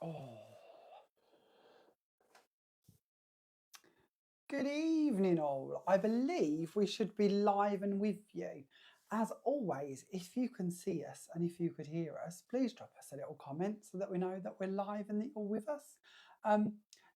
Oh. Good evening, all. I believe we should be live and with you. As always, if you can see us and if you could hear us, please drop us a little comment so that we know that we're live and that you're with us.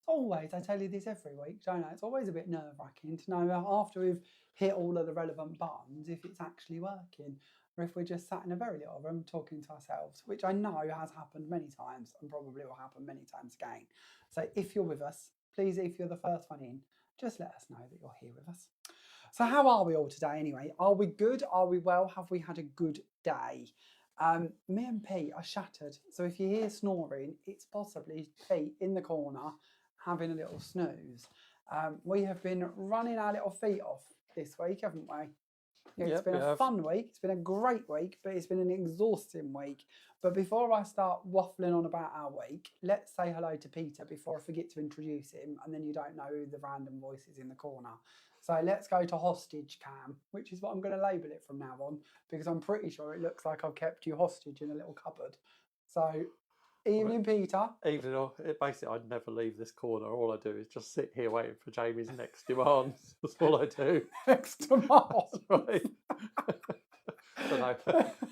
Always, I tell you this every week, don't I? It's always a bit nerve-wracking to know after we've hit all of the relevant buttons if it's actually working, or if we're just sat in a very little room talking to ourselves, which I know has happened many times and probably will happen many times again. So if you're with us, please, if you're the first one in, just let us know that you're here with us. So how are we all today anyway? Are we good? Are we well? Have we had a good day? Me and Pete are shattered. So if you hear snoring, it's possibly Pete in the corner having a little snooze. We have been running our little feet off this week, haven't we? It's been a fun week. It's been a great week, but it's been an exhausting week. But before I start waffling on about our week, let's say hello to Peter before I forget to introduce him, and then you don't know who the random voice is in the corner. So let's go to hostage cam, which is what I'm going to label it from now on, because I'm pretty sure it looks like I've kept you hostage in a little cupboard. So, evening, Peter. Evening. Basically, I'd never leave this corner. All I do is just sit here waiting for Jamie's next demands. That's all I do. Next demands. Right. I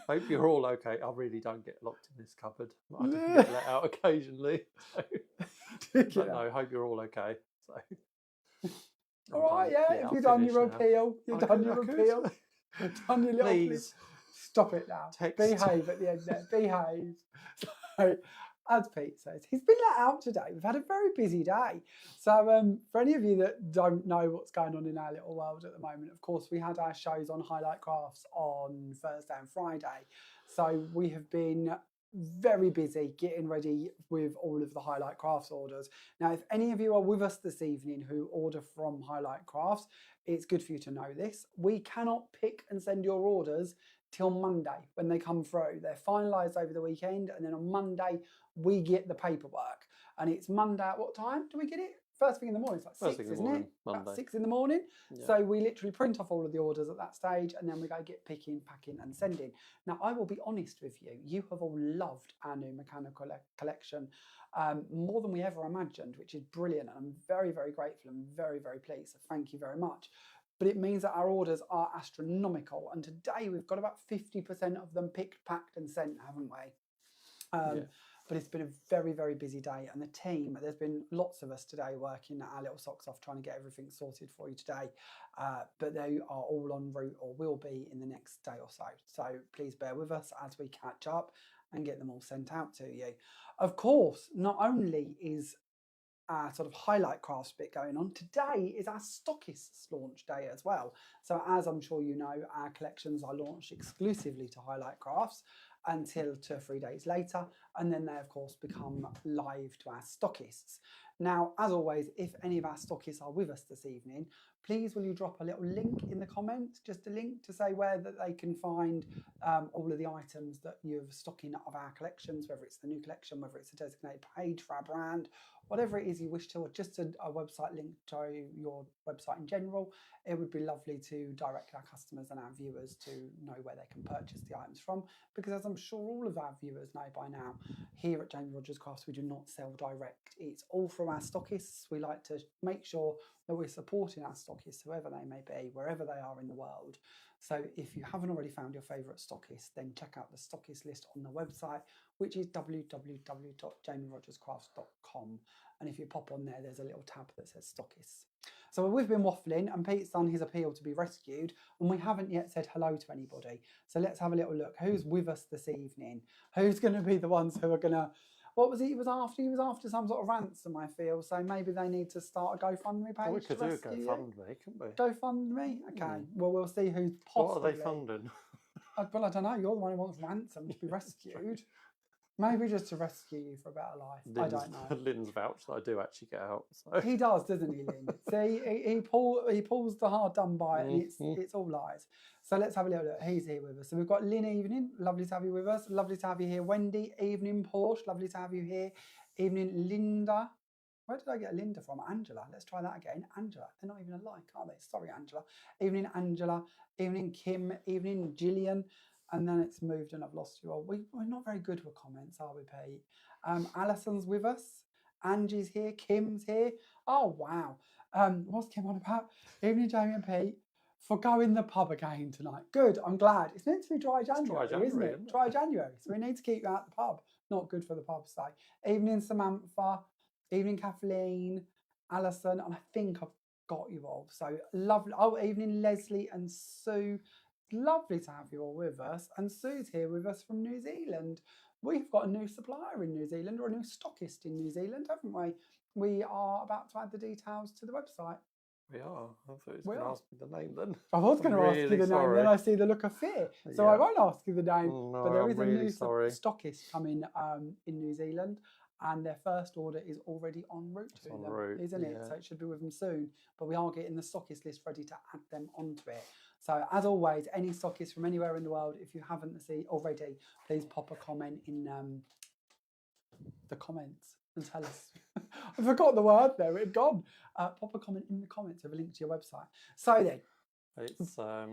hope you're all okay. I really don't get locked in this cupboard. I do get let out occasionally. So. No, I hope you're all okay. So. All right, yeah. If you've done your appeal, you've done your appeal. Done your little. Please stop it now. Behave at the end there. Behave. So, as Pete says, he's been let out today. We've had a very busy day. So for any of you that don't know what's going on in our little world at the moment, of course, we had our shows on Highlight Crafts on Thursday and Friday. So we have been very busy getting ready with all of the Highlight Crafts orders. Now, if any of you are with us this evening who order from Highlight Crafts, it's good for you to know this. We cannot pick and send your orders till Monday when they come through. They're finalised over the weekend, and then on Monday we get the paperwork. And it's Monday at what time do we get it? First thing in the morning. It's like 6, isn't it? About 6 in the morning. Yeah. So we literally print off all of the orders at that stage, and then we go get picking, packing and sending. Now, I will be honest with you. You have all loved our new mechanical collection more than we ever imagined, which is brilliant. And I'm very, very grateful and very, very pleased. So thank you very much. But it means that our orders are astronomical. And today we've got about 50% of them picked, packed and sent, haven't we? But it's been a very, very busy day. And the team, there's been lots of us today working our little socks off, trying to get everything sorted for you today. But they are all en route or will be in the next day or so. So please bear with us as we catch up and get them all sent out to you. Of course, not only is our sort of Highlight Crafts bit going on, today is our stockists launch day as well. So as I'm sure you know, our collections are launched exclusively to Highlight Crafts until 2 or 3 days later, and then they of course become live to our stockists. Now, as always, if any of our stockists are with us this evening, please will you drop a little link in the comments, just a link to say where that they can find all of the items that you're stocking of our collections, whether it's the new collection, whether it's a designated page for our brand, whatever it is you wish to, or just a website link to your website in general. It would be lovely to direct our customers and our viewers to know where they can purchase the items from, because as I'm sure all of our viewers know by now, here at Jamie Rodgers Crafts, we do not sell direct. It's all from our stockists. We like to make sure that we're supporting our stockists, whoever they may be, wherever they are in the world. So if you haven't already found your favourite stockist, then check out the stockist list on the website, which is www.jamierodgerscrafts.com. And if you pop on there, there's a little tab that says stockists. So we've been waffling, and Pete's done his appeal to be rescued, and we haven't yet said hello to anybody. So let's have a little look. Who's with us this evening? Who's going to be the ones who are going to... What was he? He was after some sort of ransom, I feel. So maybe they need to start a GoFundMe page. We could do a GoFundMe, couldn't we? GoFundMe? Okay. Well, we'll see who's possibly... What are they funding? Well, I don't know. You're the one who wants ransom to be rescued. Maybe just to rescue you for a better life. I don't know. Lynn's vouch that I do actually get out. So. He does, doesn't he, Lynn? See, he pulls the hard done by, and it's all lies. So let's have a little look. He's here with us. So we've got Lynn, evening. Lovely to have you with us. Lovely to have you here. Wendy, evening. Porsche, lovely to have you here. Evening, Linda. Where did I get Linda from? Angela. Let's try that again. Angela. They're not even alike, are they? Sorry, Angela. Evening, Angela. Evening, Kim. Evening, Gillian. and then it's moved and I've lost you all. We're not very good with comments, are we, Pete? Alison's with us. Angie's here. Kim's here. Oh, wow. What's Kim on about? Evening, Jamie and Pete. Forgoing the pub again tonight. Good, I'm glad. It's meant to be dry January, isn't it? Dry January. So we need to keep you out the pub. Not good for the pub stay. Evening, Samantha. Evening, Kathleen. Alison. And I think I've got you all. So lovely. Oh, evening, Leslie and Sue. Lovely to have you all with us. And Sue's here with us from New Zealand. We've got a new supplier in New Zealand, or a new stockist in New Zealand, haven't we? We are about to add the details to the website. We are. I thought you were going to ask me the name then. I was going to ask you the name, then I see the look of fear. So I won't ask you the name. No, but there is a new stockist coming in New Zealand, and their first order is already en route to them, isn't it? So it should be with them soon. But we are getting the stockist list ready to add them onto it. So as always, any stockists from anywhere in the world, if you haven't seen already, please pop a comment in the comments and tell us. I forgot the word there, it had gone. Pop a comment in the comments with a link to your website. So then. It's, sorry,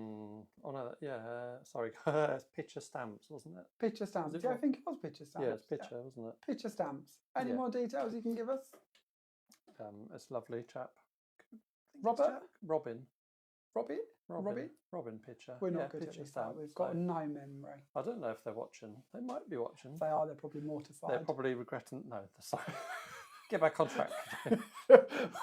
it's picture stamps, wasn't it? Picture stamps, I think it was picture stamps. Yeah, it's picture, wasn't it? Picture stamps. Any more details you can give us? It's lovely chap. Robin picture. We're not good at this. We've got no memory. I don't know if they're watching. They might be watching. If they are, they're probably mortified. They're probably regretting. No, sorry. Get back on track.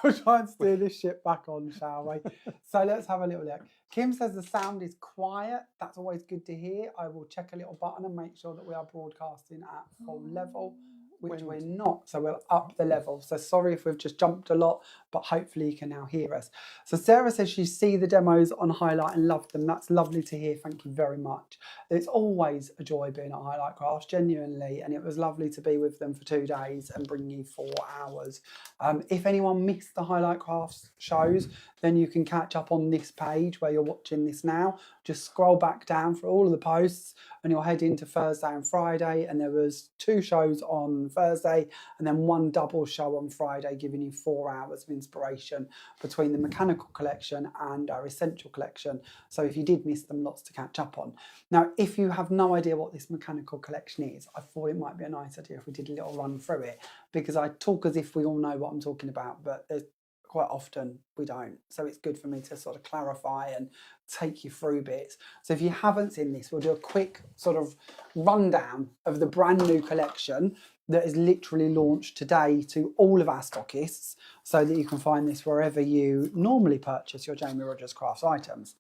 We'll try and steer this ship back on, shall we? So let's have a little look. Kim says the sound is quiet. That's always good to hear. I will check a little button and make sure that we are broadcasting at full level, which we're not. So we'll up the level. So sorry if we've just jumped a lot, but hopefully you can now hear us. So Sarah says you see the demos on Highlight and love them. That's lovely to hear. Thank you very much. It's always a joy being at Highlight Crafts, genuinely. And it was lovely to be with them for 2 days and bring you 4 hours. If anyone missed the Highlight Crafts shows, then you can catch up on this page where you're watching this now. Just scroll back down for all of the posts and you'll head into Thursday and Friday. And there was 2 shows on Thursday and then 1 double show on Friday, giving you 4 hours of inspiration between the mechanical collection and our essential collection. So if you did miss them, lots to catch up on. Now, if you have no idea what this mechanical collection is, I thought it might be a nice idea if we did a little run through it, because I talk as if we all know what I'm talking about, but there's quite often we don't. So it's good for me to sort of clarify and take you through bits. So if you haven't seen this, we'll do a quick sort of rundown of the brand new collection that is literally launched today to all of our stockists, so that you can find this wherever you normally purchase your Jamie Rodgers Crafts items.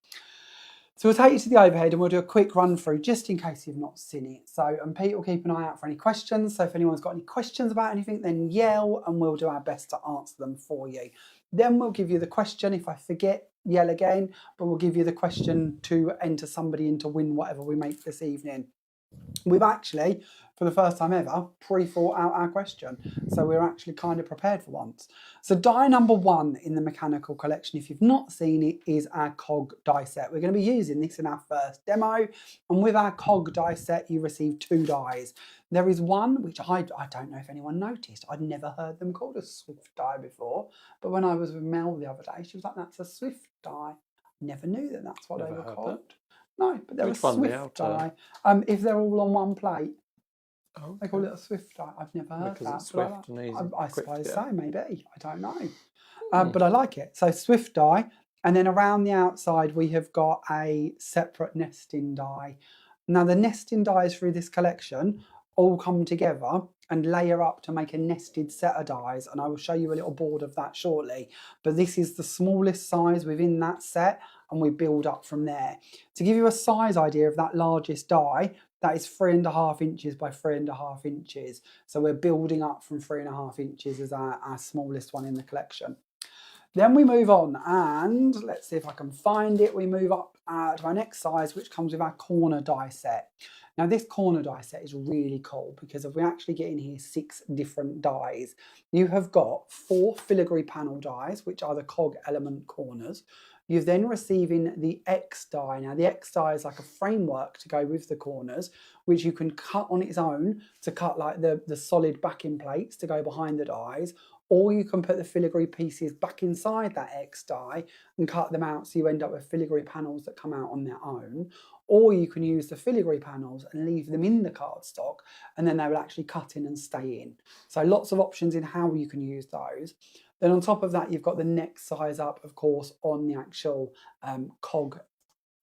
So we'll take you to the overhead and we'll do a quick run through just in case you've not seen it. So, and Pete will keep an eye out for any questions. So if anyone's got any questions about anything, then yell and we'll do our best to answer them for you. Then we'll give you the question. If I forget, yell again, but we'll give you the question to enter somebody in to win whatever we make this evening. We've actually, for the first time ever, pre-thought out our question. So we're actually kind of prepared for once. So die number 1 in the mechanical collection, if you've not seen it, is our cog die set. We're going to be using this in our first demo. And with our cog die set, you receive 2 dies. There is one, which I don't know if anyone noticed. I'd never heard them called a swift die before. But when I was with Mel the other day, she was like, that's a swift die. Never knew that that's what they were called. No, but they're a swift die. If they're all on one plate, they call it a swift die. I've never heard that. It's swift and easy. I suppose so, maybe. I don't know. But I like it. So swift die. And then around the outside, we have got a separate nesting die. Now, the nesting dies through this collection all come together and layer up to make a nested set of dies. And I will show you a little board of that shortly. But this is the smallest size within that set, and we build up from there. To give you a size idea of that largest die, that is 3.5 inches by 3.5 inches. So we're building up from 3.5 inches as our smallest one in the collection. Then we move on, and let's see if I can find it. We move up to our next size, which comes with our corner die set. Now this corner die set is really cool because if we actually get in here 6 different dies, you have got 4 filigree panel dies, which are the cog element corners. You're then receiving the X die. Now the X die is like a framework to go with the corners, which you can cut on its own to cut like the solid backing plates to go behind the dies, or you can put the filigree pieces back inside that X die and cut them out so you end up with filigree panels that come out on their own, or you can use the filigree panels and leave them in the cardstock and then they will actually cut in and stay in. So lots of options in how you can use those. Then on top of that, you've got the next size up, of course, on the actual cog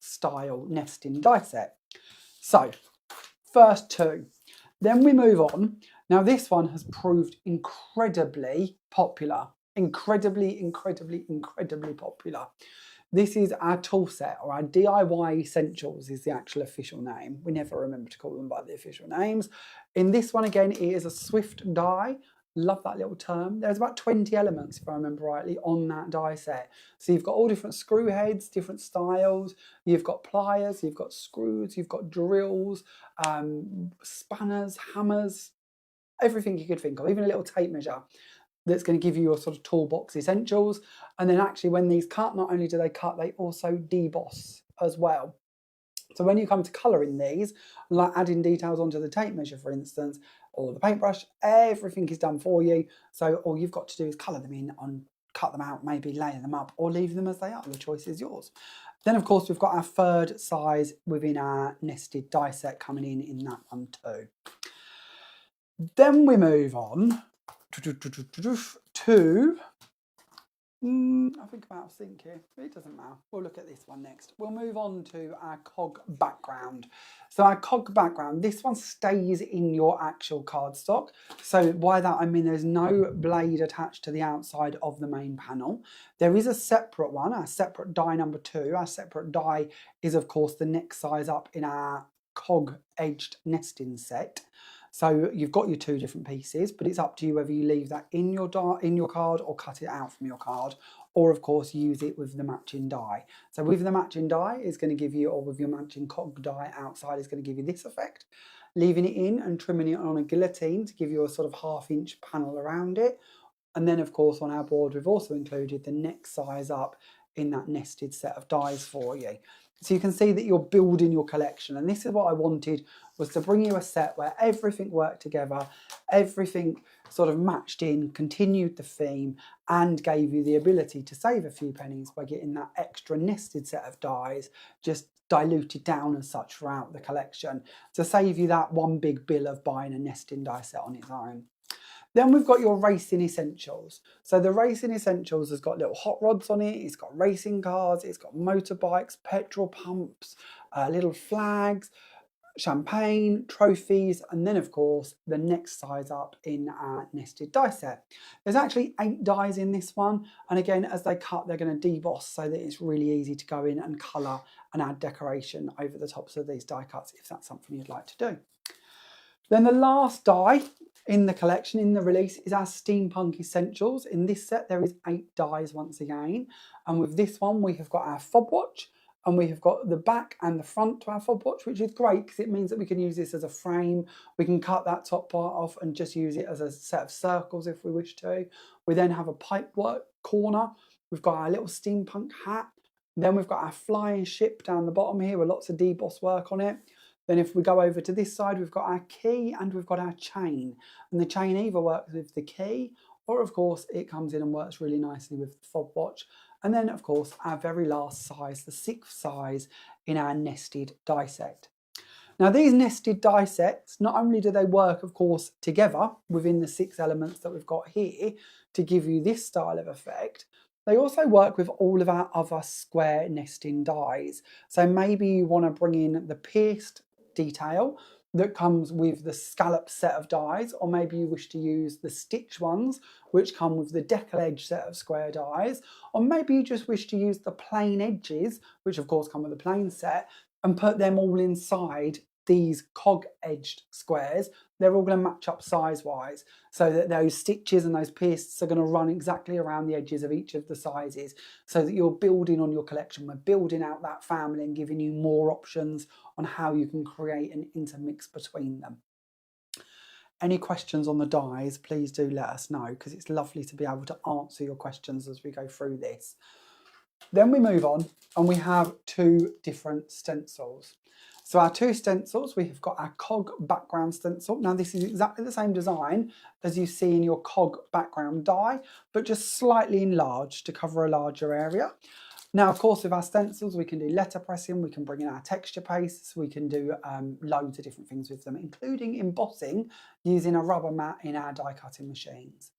style nesting die set. So first two. Then we move on. Now this one has proved incredibly popular. Incredibly popular. This is our tool set, or our DIY Essentials is the actual official name. We never remember to call them by the official names. In this one again, it is a Swift die. Love that little term. There's about 20 elements, if I remember rightly, on that die set. So you've got all different screw heads, different styles. You've got pliers, you've got screws, you've got drills, spanners, hammers, everything you could think of, even a little tape measure that's going to give you your sort of toolbox essentials. And then actually when these cut, not only do they cut, they also deboss as well. So when you come to colouring these, like adding details onto the tape measure, for instance, or the paintbrush, everything is done for you. So all you've got to do is colour them in, cut them out, maybe layer them up, or leave them as they are. The choice is yours. Then, of course, we've got our third size within our nested die set coming in that one too. Then we move on to I think I'm out of sync here. It doesn't matter. We'll look at this one next. We'll move on to our cog background. So our cog background, this one stays in your actual cardstock. So by that I mean there's no blade attached to the outside of the main panel. There is a separate one, our separate die number 2. Our separate die is of course the next size up in our cog edged nesting set. So you've got your 2 different pieces, but it's up to you whether you leave that in your card or cut it out from your card, or of course use it with the matching die. So with the matching die is going to give you, or with your matching cog die outside is going to give you this effect. Leaving it in and trimming it on a guillotine to give you a sort of 1/2 inch panel around it. And then of course on our board we've also included the next size up in that nested set of dies for you. So you can see that you're building your collection, and this is what I wanted, was to bring you a set where everything worked together, everything sort of matched in, continued the theme, and gave you the ability to save a few pennies by getting that extra nested set of dies just diluted down as such throughout the collection to save you that one big bill of buying a nesting die set on its own. Then we've got your racing essentials. So the racing essentials has got little hot rods on it, it's got racing cars, it's got motorbikes, petrol pumps, little flags, champagne, trophies, and then of course the next size up in our nested die set. There's actually 8 dies in this one, and again as they cut they're going to deboss so that it's really easy to go in and colour and add decoration over the tops of these die cuts if that's something you'd like to do. Then the last die in the collection, in the release, is our Steampunk Essentials. In this set there is 8 dies once again, and with this one we have got our fob watch, and we have got the back and the front to our fob watch, which is great because it means that we can use this as a frame. We can cut that top part off and just use it as a set of circles if we wish to. We then have a pipework corner. We've got our little steampunk hat. Then we've got our flying ship down the bottom here with lots of deboss work on it. Then if we go over to this side, we've got our key and we've got our chain. And the chain either works with the key, or of course it comes in and works really nicely with the fob watch. And then of course our very last size, the 6th size in our nested die set. Now these nested die sets, not only do they work of course together within the 6 elements that we've got here to give you this style of effect, they also work with all of our other square nesting dies. So maybe you want to bring in the pierced detail that comes with the scallop set of dies, or maybe you wish to use the stitch ones which come with the decal edge set of square dies, or maybe you just wish to use the plain edges which of course come with the plain set and put them all inside these cog edged squares. They're all going to match up size wise so that those stitches and those pierced are going to run exactly around the edges of each of the sizes, so that you're building on your collection. We're building out that family and giving you more options on how you can create an intermix between them. Any questions on the dies, please do let us know, because it's lovely to be able to answer your questions as we go through this. Then we move on and we have 2 different stencils. So our two stencils, we have got our cog background stencil. Now this is exactly the same design as you see in your cog background die, but just slightly enlarged to cover a larger area. Now, of course, with our stencils, we can do letterpressing, we can bring in our texture pastes, we can do loads of different things with them, including embossing using a rubber mat in our die cutting machines.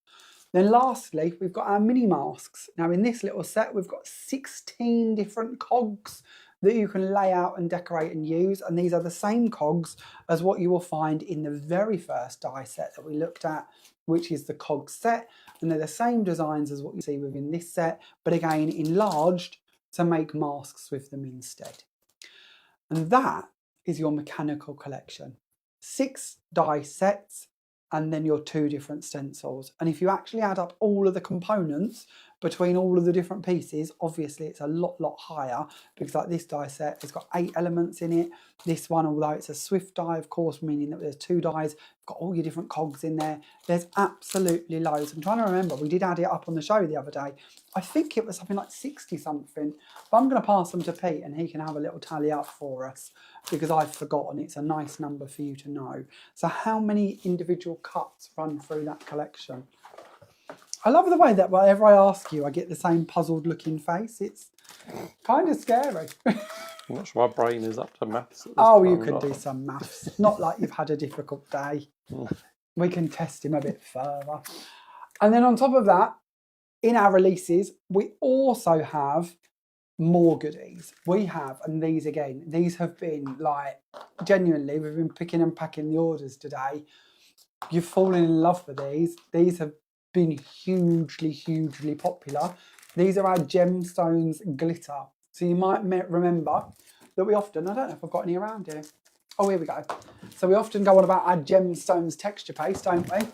Then lastly, we've got our mini masks. Now in this little set, we've got 16 different cogs that you can lay out and decorate and use. And these are the same cogs as what you will find in the very first die set that we looked at, which is the cog set. And they're the same designs as what you see within this set, but again, enlarged to make masks with them instead. And that is your mechanical collection. 6 die sets, and then your 2 different stencils. And if you actually add up all of the components between all of the different pieces, obviously it's a lot higher, because like this die set has got 8 elements in it. This one, although it's a swift die, of course, meaning that there's 2 dies, got all your different cogs in there. There's absolutely loads. I'm trying to remember, we did add it up on the show the other day. I think it was something like 60 something, but I'm going to pass them to Pete and he can have a little tally up for us, because I've forgotten. It's a nice number for you to know. So how many individual cuts run through that collection? I love the way that whenever I ask you, I get the same puzzled looking face. It's kind of scary. I'm not sure my brain is up to maths. Oh, you can do some maths. Not like you've had a difficult day. We can test him a bit further. And then on top of that, in our releases, we also have more goodies. We have, and these again, these have been like, genuinely, we've been picking and packing the orders today. You've fallen in love with these. These have been hugely popular. These are our gemstones glitter. So you might remember that we often, I don't know if I've got any around here. Oh, here we go. So we often go on about our gemstones texture paste, don't we?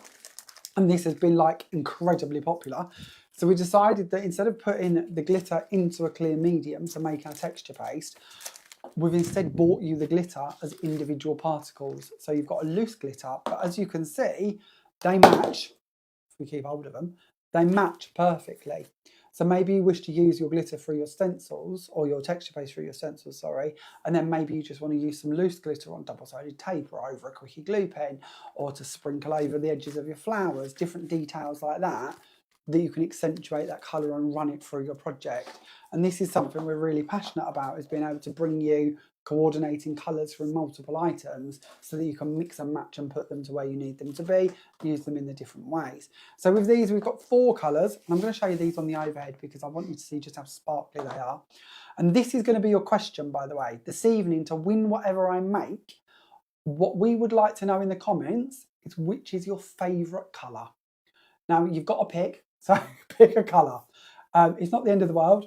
And this has been like incredibly popular. So we decided that instead of putting the glitter into a clear medium to make our texture paste, we've instead bought you the glitter as individual particles. So you've got a loose glitter, but as you can see, they match, if we keep hold of them, they match perfectly. So maybe you wish to use your glitter for your stencils, or your texture paste for your stencils, sorry, and then maybe you just want to use some loose glitter on double-sided tape or over a quickie glue pen, or to sprinkle over the edges of your flowers, different details like that, that you can accentuate that colour and run it through your project. And this is something we're really passionate about, is being able to bring you coordinating colours from multiple items so that you can mix and match and put them to where you need them to be, use them in the different ways. So with these, we've got 4 colours, and I'm going to show you these on the overhead because I want you to see just how sparkly they are. And this is going to be your question, by the way, this evening, to win whatever I make. What we would like to know in the comments is which is your favourite colour. Now, you've got to pick, so pick a colour. It's not the end of the world,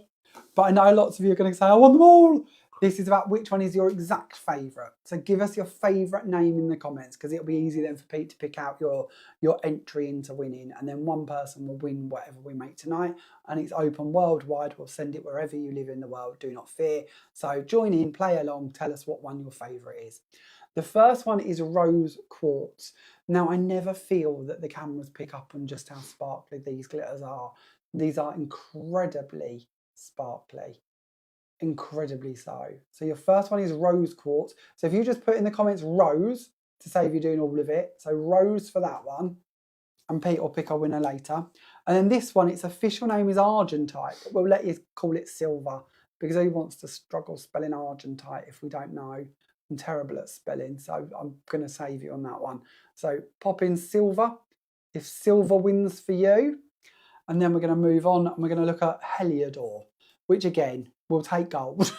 but I know lots of you are going to say, I want them all. This is about which one is your exact favourite. So give us your favourite name in the comments, because it'll be easy then for Pete to pick out your entry into winning, and then one person will win whatever we make tonight, and it's open worldwide. We'll send it wherever you live in the world, do not fear. So join in, play along, tell us what one your favourite is. The first one is rose quartz. Now, I never feel that the cameras pick up on just how sparkly these glitters are. These are incredibly sparkly. Incredibly so. So your first one is rose quartz. So if you just put in the comments rose to save you doing all of it. So rose for that one. And Pete will pick a winner later. And then this one, its official name is argentite, but we'll let you call it silver, because who wants to struggle spelling argentite if we don't know? I'm terrible at spelling, so I'm going to save you on that one. So pop in silver if silver wins for you. And then we're going to move on and we're going to look at Heliodor, which again, we'll take gold.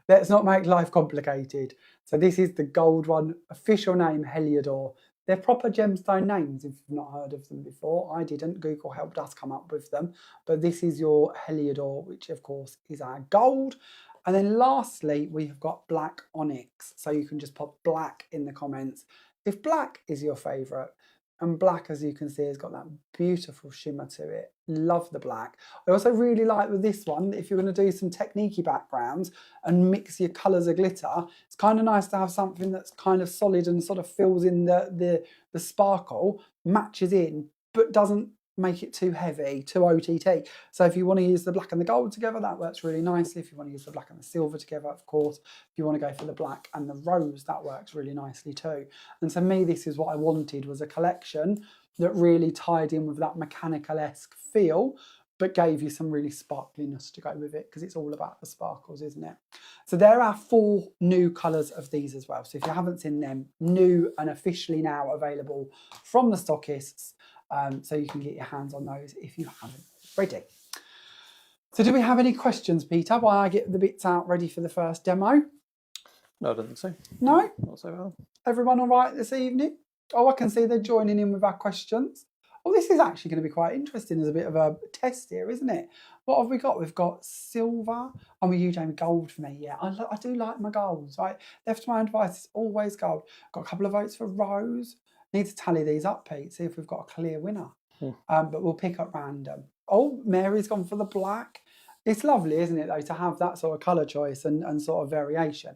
Let's not make life complicated. So this is the gold one, official name Heliodor. They're proper gemstone names if you've not heard of them before. I didn't, Google helped us come up with them. But this is your Heliodor, which of course is our gold. And then lastly, we have got black onyx. So you can just pop black in the comments if black is your favourite. And black, as you can see, has got that beautiful shimmer to it. Love the black. I also really like with this one, if you're going to do some technique-y backgrounds and mix your colours of glitter, it's kind of nice to have something that's kind of solid and sort of fills in the sparkle, matches in, but doesn't make it too heavy, too OTT. So if you want to use the black and the gold together, that works really nicely. If you want to use the black and the silver together, of course. If you want to go for the black and the rose, that works really nicely too. And to me, this is what I wanted, was a collection that really tied in with that mechanical-esque feel, but gave you some really sparkliness to go with it, because it's all about the sparkles, isn't it? So there are 4 new colours of these as well. So if you haven't seen them, new and officially now available from the stockists, so you can get your hands on those if you haven't already. So do we have any questions, Peter, while I get the bits out ready for the first demo? No, I don't think so. No? Not so well. Everyone all right this evening? Oh, I can see they're joining in with our questions. Well, this is actually going to be quite interesting as a bit of a test here, isn't it? What have we got? We've got silver. Oh, you, Jamie, gold for me. Yeah, I do like my golds, right? Left to my own device, it's always gold. Got a couple of votes for rose. Need to tally these up, Pete, see if we've got a clear winner. But we'll pick up random. Oh, Mary's gone for the black. It's lovely, isn't it, though, to have that sort of colour choice and sort of variation.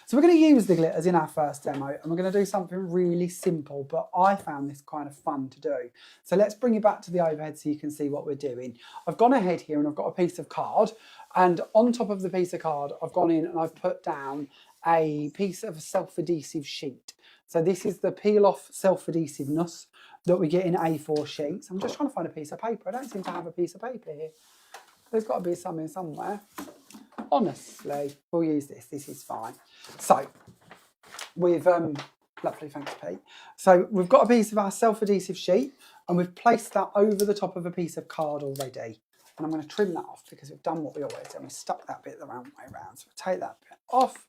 So we're going to use the glitters in our first demo, and we're going to do something really simple, but I found this kind of fun to do. So let's bring you back to the overhead so you can see what we're doing. I've gone ahead here and I've got a piece of card, and on top of the piece of card, I've gone in and I've put down a piece of self-adhesive sheet. So this is the peel-off self-adhesiveness that we get in A4 sheets. I'm just trying to find a piece of paper. I don't seem to have a piece of paper here. There's got to be some in somewhere. Honestly, we'll use this. This is fine. So we've, lovely, thanks, Pete. So we've got a piece of our self-adhesive sheet, and we've placed that over the top of a piece of card already. And I'm going to trim that off because we've done what we always do. And we stuck that bit the round way around. So we'll take that bit off.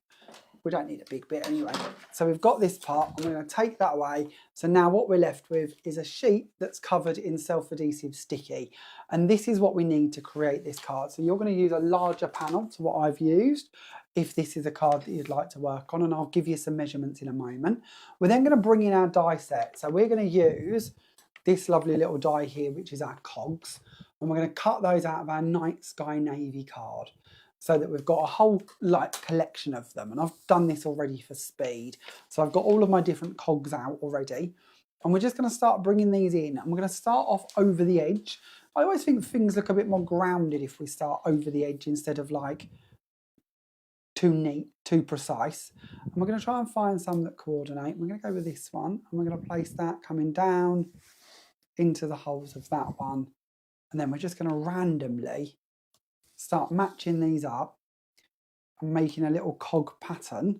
We don't need a big bit anyway. So we've got this part, and we're going to take that away. So now what we're left with is a sheet that's covered in self-adhesive sticky. And this is what we need to create this card. So you're going to use a larger panel to what I've used, if this is a card that you'd like to work on, and I'll give you some measurements in a moment. We're then going to bring in our die set. So we're going to use this lovely little die here, which is our cogs, and we're going to cut those out of our Night Sky Navy card, so that we've got a whole collection of them. And I've done this already for speed. So I've got all of my different cogs out already. And we're just going to start bringing these in. And we're going to start off over the edge. I always think things look a bit more grounded if we start over the edge instead of like too neat, too precise. And we're going to try and find some that coordinate. We're going to go with this one. And we're going to place that coming down into the holes of that one. And then we're just going to randomly start matching these up and making a little cog pattern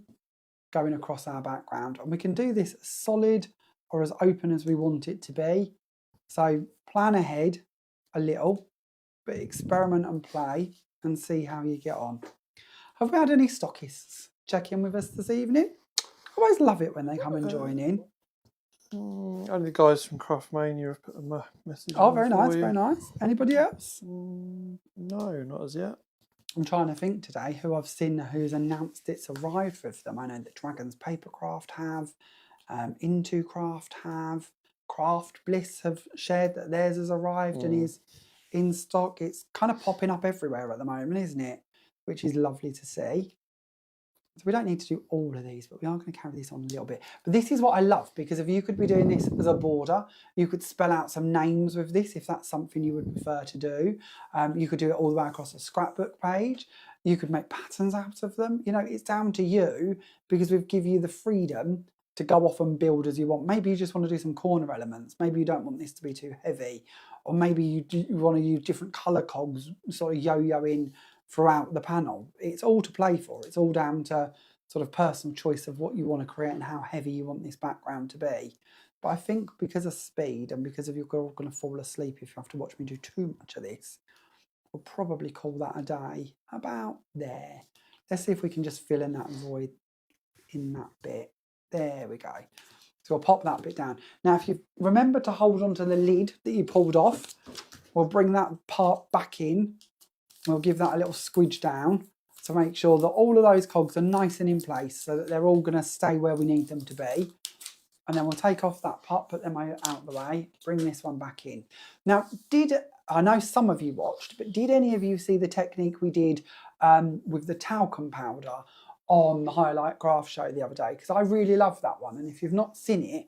going across our background. And we can do this as solid or as open as we want it to be. So plan ahead a little, but experiment and play and see how you get on. Have we had any stockists check in with us this evening? I always love it when they come and join in. Only the guys from Craftmania have put a message. Oh, very nice, very nice. Anybody else? No, not as yet. I'm trying to think today who I've seen who's announced it's arrived with them. I know that Dragons Papercraft have, Into Craft have, Craft Bliss have shared that theirs has arrived and is in stock. It's kind of popping up everywhere at the moment, isn't it? Which is lovely to see. So we don't need to do all of these, but we are going to carry this on a little bit. But this is what I love, because if you could be doing this as a border, you could spell out some names with this if that's something you would prefer to do. You could do it all the way across a scrapbook page. You could make patterns out of them. You know, it's down to you, because we've given you the freedom to go off and build as you want. Maybe you just want to do some corner elements. Maybe you don't want this to be too heavy. Or maybe you want to use different colour cogs, sort of yo-yoing throughout the panel. It's all to play for. It's all down to sort of personal choice of what you want to create and how heavy you want this background to be. But I think because of speed and because of you're all going to fall asleep if you have to watch me do too much of this, we'll probably call that a day about there. Let's see if we can just fill in that void in that bit. There we go. So we'll pop that bit down. Now, if you remember to hold on to the lid that you pulled off, we'll bring that part back in. We'll give that a little squidge down to make sure that all of those cogs are nice and in place so that they're all going to stay where we need them to be. And then we'll take off that part, put them out of the way, bring this one back in. Now, I know some of you watched, but did any of you see the technique we did with the talcum powder on the Highlight Craft Show the other day? Because I really love that one. And if you've not seen it,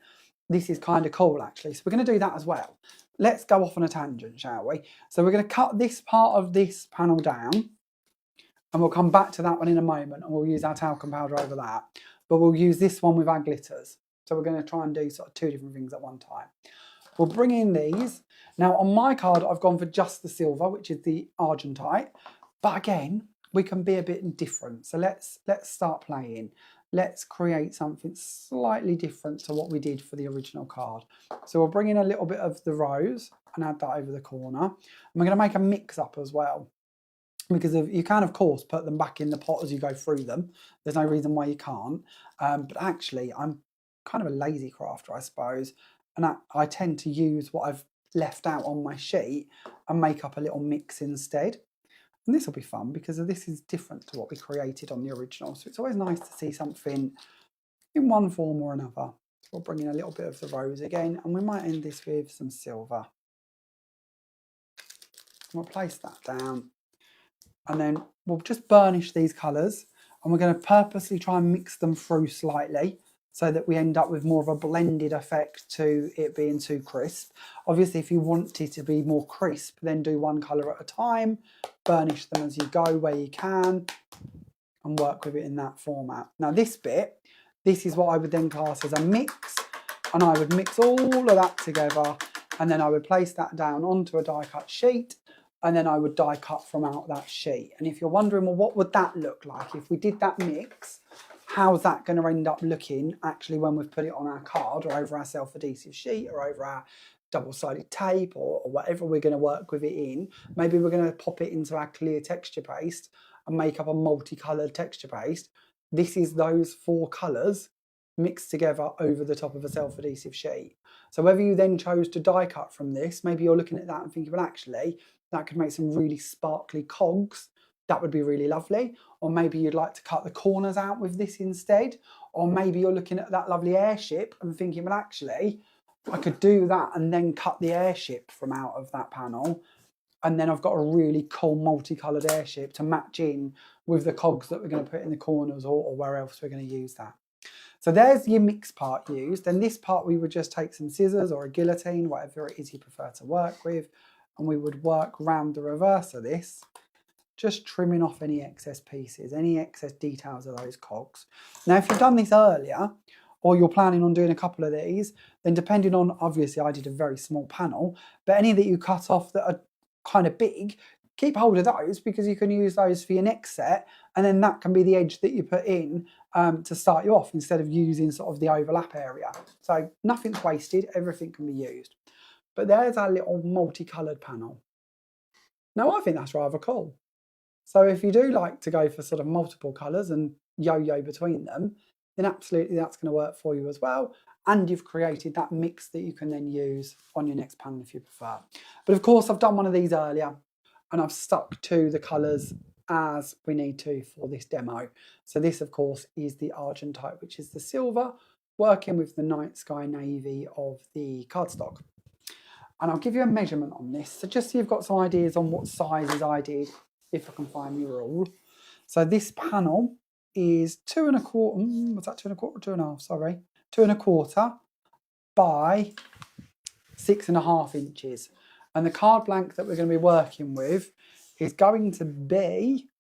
this is kind of cool, actually. So we're going to do that as well. let's go off on a tangent, shall we? So we're going to cut this part of this panel down, and we'll come back to that one in a moment, and we'll use our talcum powder over that. But we'll use this one with our glitters. So we're going to try and do sort of 2 different things at one time. We'll bring in these. Now on my card, I've gone for just the silver, which is the argentite. But again, we can be a bit different. So let's start playing. Let's create something slightly different to what we did for the original card. So we'll bring in a little bit of the rose and add that over the corner. And we're going to make a mix up as well. Because you can, of course, put them back in the pot as you go through them. There's no reason why you can't. But actually, I'm kind of a lazy crafter, I suppose. And I tend to use what I've left out on my sheet and make up a little mix instead. And this will be fun because this is different to what we created on the original. So it's always nice to see something in one form or another. So we'll bring in a little bit of the rose again, and we might end this with some silver. We'll place that down. And then we'll just burnish these colours, and we're going to purposely try and mix them through slightly so that we end up with more of a blended effect to it being too crisp. Obviously, if you want it to be more crisp, then do one colour at a time, burnish them as you go where you can, and work with it in that format. Now this bit, this is what I would then class as a mix, and I would mix all of that together, and then I would place that down onto a die cut sheet, and then I would die cut from out that sheet. And if you're wondering, well, what would that look like if we did that mix? How's that going to end up looking actually when we've put it on our card or over our self-adhesive sheet or over our double-sided tape or whatever we're going to work with it in? Maybe we're going to pop it into our clear texture paste and make up a multicoloured texture paste. This is those 4 colours mixed together over the top of a self-adhesive sheet. So whether you then chose to die cut from this, maybe you're looking at that and thinking, well, actually, that could make some really sparkly cogs. That would be really lovely. Or maybe you'd like to cut the corners out with this instead. Or maybe you're looking at that lovely airship and thinking, well, actually, I could do that and then cut the airship from out of that panel. And then I've got a really cool multicoloured airship to match in with the cogs that we're going to put in the corners or where else we're going to use that. So there's your mix part used. And this part, we would just take some scissors or a guillotine, whatever it is you prefer to work with. And we would work round the reverse of this, just trimming off any excess pieces, any excess details of those cogs. Now, if you've done this earlier, or you're planning on doing a couple of these, then depending on, obviously I did a very small panel, but any that you cut off that are kind of big, keep hold of those because you can use those for your next set, and then that can be the edge that you put in to start you off instead of using sort of the overlap area. So nothing's wasted, everything can be used. But there's our little multicoloured panel. Now I think that's rather cool. So if you do like to go for sort of multiple colours and yo-yo between them, then absolutely that's going to work for you as well. And you've created that mix that you can then use on your next panel if you prefer. But of course, I've done one of these earlier and I've stuck to the colours as we need to for this demo. So this, of course, is the argentite, which is the silver, working with the night sky navy of the cardstock. And I'll give you a measurement on this. So just so you've got some ideas on what sizes I did, if I can find your rule. So this panel is 2 1/4, was that 2 1/4 or 2 1/2? Sorry, 2 1/4 by 6.5 inches. And the card blank that we're going to be working with is going to be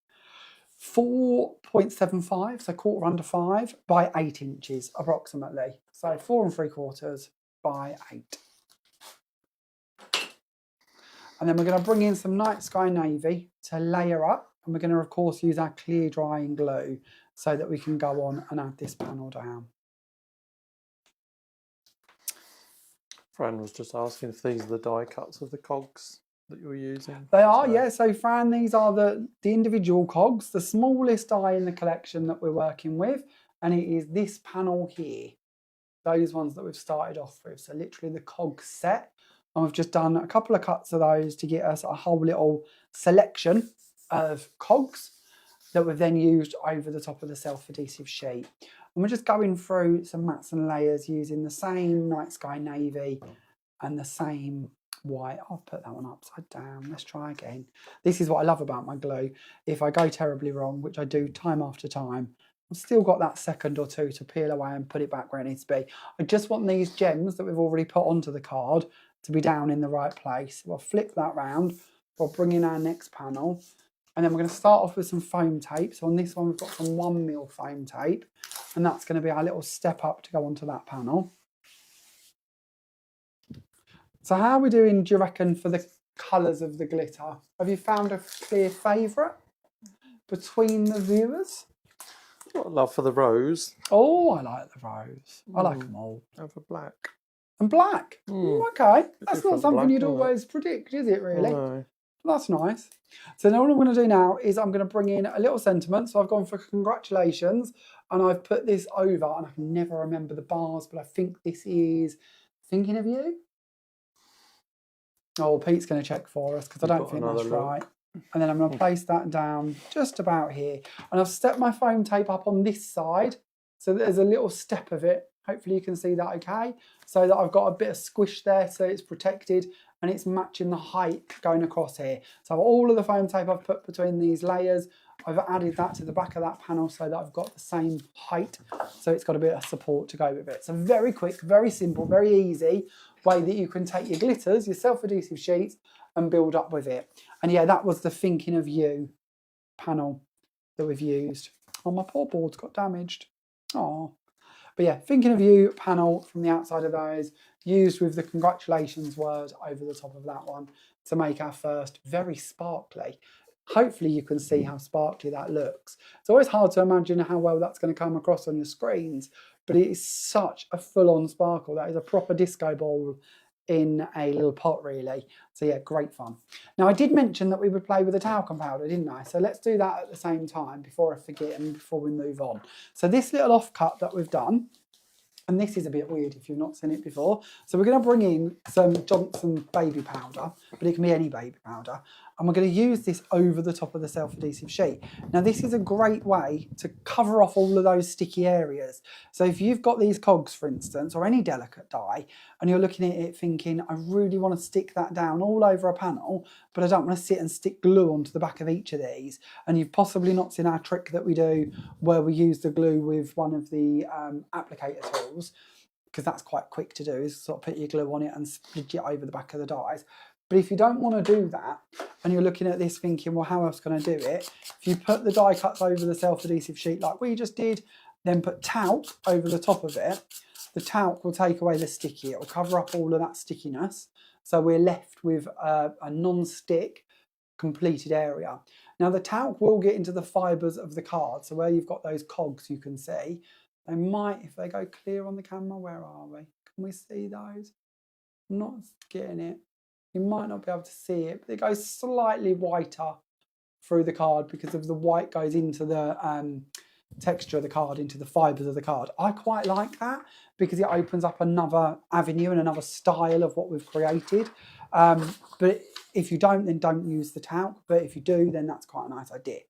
4.75, so 1/4 under 5 by 8 inches approximately. So 4 3/4 by 8. And then we're going to bring in some night sky navy to layer up. And we're going to, of course, use our clear drying glue so that we can go on and add this panel down. Fran was just asking if these are the die cuts of the cogs that you're using. They are, yeah. So Fran, these are the individual cogs, the smallest die in the collection that we're working with. And it is this panel here. Those ones that we've started off with. So literally the cog set. And we've just done a couple of cuts of those to get us a whole little selection of cogs that we've then used over the top of the self-adhesive sheet. And we're just going through some mats and layers using the same night sky navy and the same white. I'll put that one upside down. Let's try again. This is what I love about my glue. If I go terribly wrong, which I do time after time, I've still got that second or two to peel away and put it back where it needs to be. I just want these gems that we've already put onto the card to be down in the right place. We'll flip that round, we'll bring in our next panel, and then we're going to start off with some foam tape. So on this one, we've got some 1mm foam tape, and that's going to be our little step up to go onto that panel. So how are we doing, do you reckon, for the colours of the glitter? Have you found a clear favourite between the viewers? I've got a love for the rose. Oh, I like the rose. I like them all. Have a black. And black? Okay. That's not something black, you'd always predict, is it, really? No. That's nice. So now what I'm going to do now is I'm going to bring in a little sentiment. So I've gone for congratulations, and I've put this over, and I can never remember the bars, but I think this is thinking of you. Oh, Pete's going to check for us because I don't think that's right. And then I'm going to place that down just about here. And I've stepped my foam tape up on this side, so there's a little step of it. Hopefully you can see that okay. So that I've got a bit of squish there, so it's protected, and it's matching the height going across here. So all of the foam tape I've put between these layers, I've added that to the back of that panel so that I've got the same height. So it's got a bit of support to go with it. So very quick, very simple, very easy way that you can take your glitters, your self-adhesive sheets, and build up with it. And yeah, that was the thinking of you panel that we've used. Oh, my poor board's got damaged. Oh. But yeah, thinking of you panel from the outside of those, used with the congratulations word over the top of that one to make our first very sparkly. Hopefully you can see how sparkly that looks. It's always hard to imagine how well that's going to come across on your screens, but it is such a full-on sparkle. That is a proper disco ball in a little pot, really. So yeah, great fun. Now I did mention that we would play with the talcum powder, didn't I? So let's do that at the same time before I forget and before we move on. So this little offcut that we've done, and this is a bit weird if you've not seen it before. So we're going to bring in some Johnson baby powder, but it can be any baby powder. And we're going to use this over the top of the self-adhesive sheet. Now this is a great way to cover off all of those sticky areas. So if you've got these cogs, for instance, or any delicate dye, and you're looking at it thinking, I really want to stick that down all over a panel, but I don't want to sit and stick glue onto the back of each of these. And you've possibly not seen our trick that we do where we use the glue with one of the applicator tools, because that's quite quick to do, is sort of put your glue on it and split it over the back of the dies. But if you don't want to do that, and you're looking at this thinking, well, how else can I do it? If you put the die cuts over the self-adhesive sheet like we just did, then put talc over the top of it, the talc will take away the sticky. It will cover up all of that stickiness. So we're left with a non-stick completed area. Now the talc will get into the fibres of the card. So where you've got those cogs, you can see, they might, if they go clear on the camera, where are we? Can we see those? I'm not getting it. You might not be able to see it, but it goes slightly whiter through the card because of the white goes into the texture of the card, into the fibres of the card. I quite like that because it opens up another avenue and another style of what we've created. But if you don't, then don't use the talc. But if you do, then that's quite a nice idea.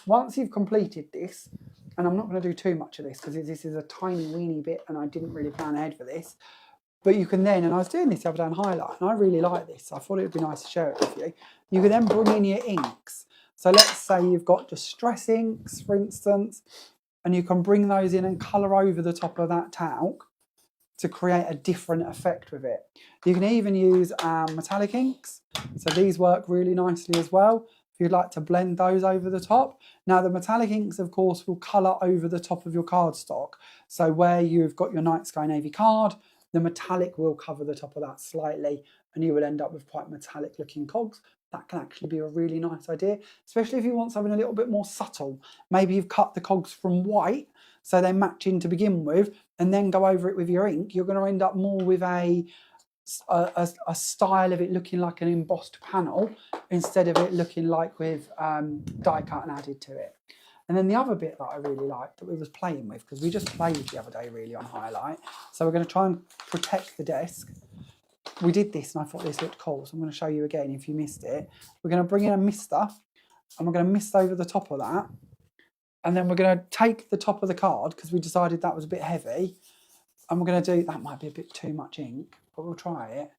Once you've completed this, and I'm not going to do too much of this because this is a tiny weeny bit and I didn't really plan ahead for this. But you can then, and I was doing this the other day on highlight, and I really like this, so I thought it would be nice to share it with you. You can then bring in your inks. So let's say you've got distress inks, for instance, and you can bring those in and colour over the top of that talc to create a different effect with it. You can even use metallic inks. So these work really nicely as well, if you'd like to blend those over the top. Now the metallic inks, of course, will colour over the top of your cardstock. So where you've got your Night Sky Navy card, the metallic will cover the top of that slightly and you will end up with quite metallic looking cogs. That can actually be a really nice idea, especially if you want something a little bit more subtle. Maybe you've cut the cogs from white so they match in to begin with and then go over it with your ink. You're going to end up more with a style of it looking like an embossed panel instead of it looking like with die cut and added to it. And then the other bit that I really liked that we was playing with, because we just played the other day really on highlight, so we're going to try and protect the desk. We did this and I thought this looked cool, so I'm going to show you again if you missed it. We're going to bring in a mister and we're going to mist over the top of that, and then we're going to take the top of the card because we decided that was a bit heavy, and we're going to do, that might be a bit too much ink, but we'll try it.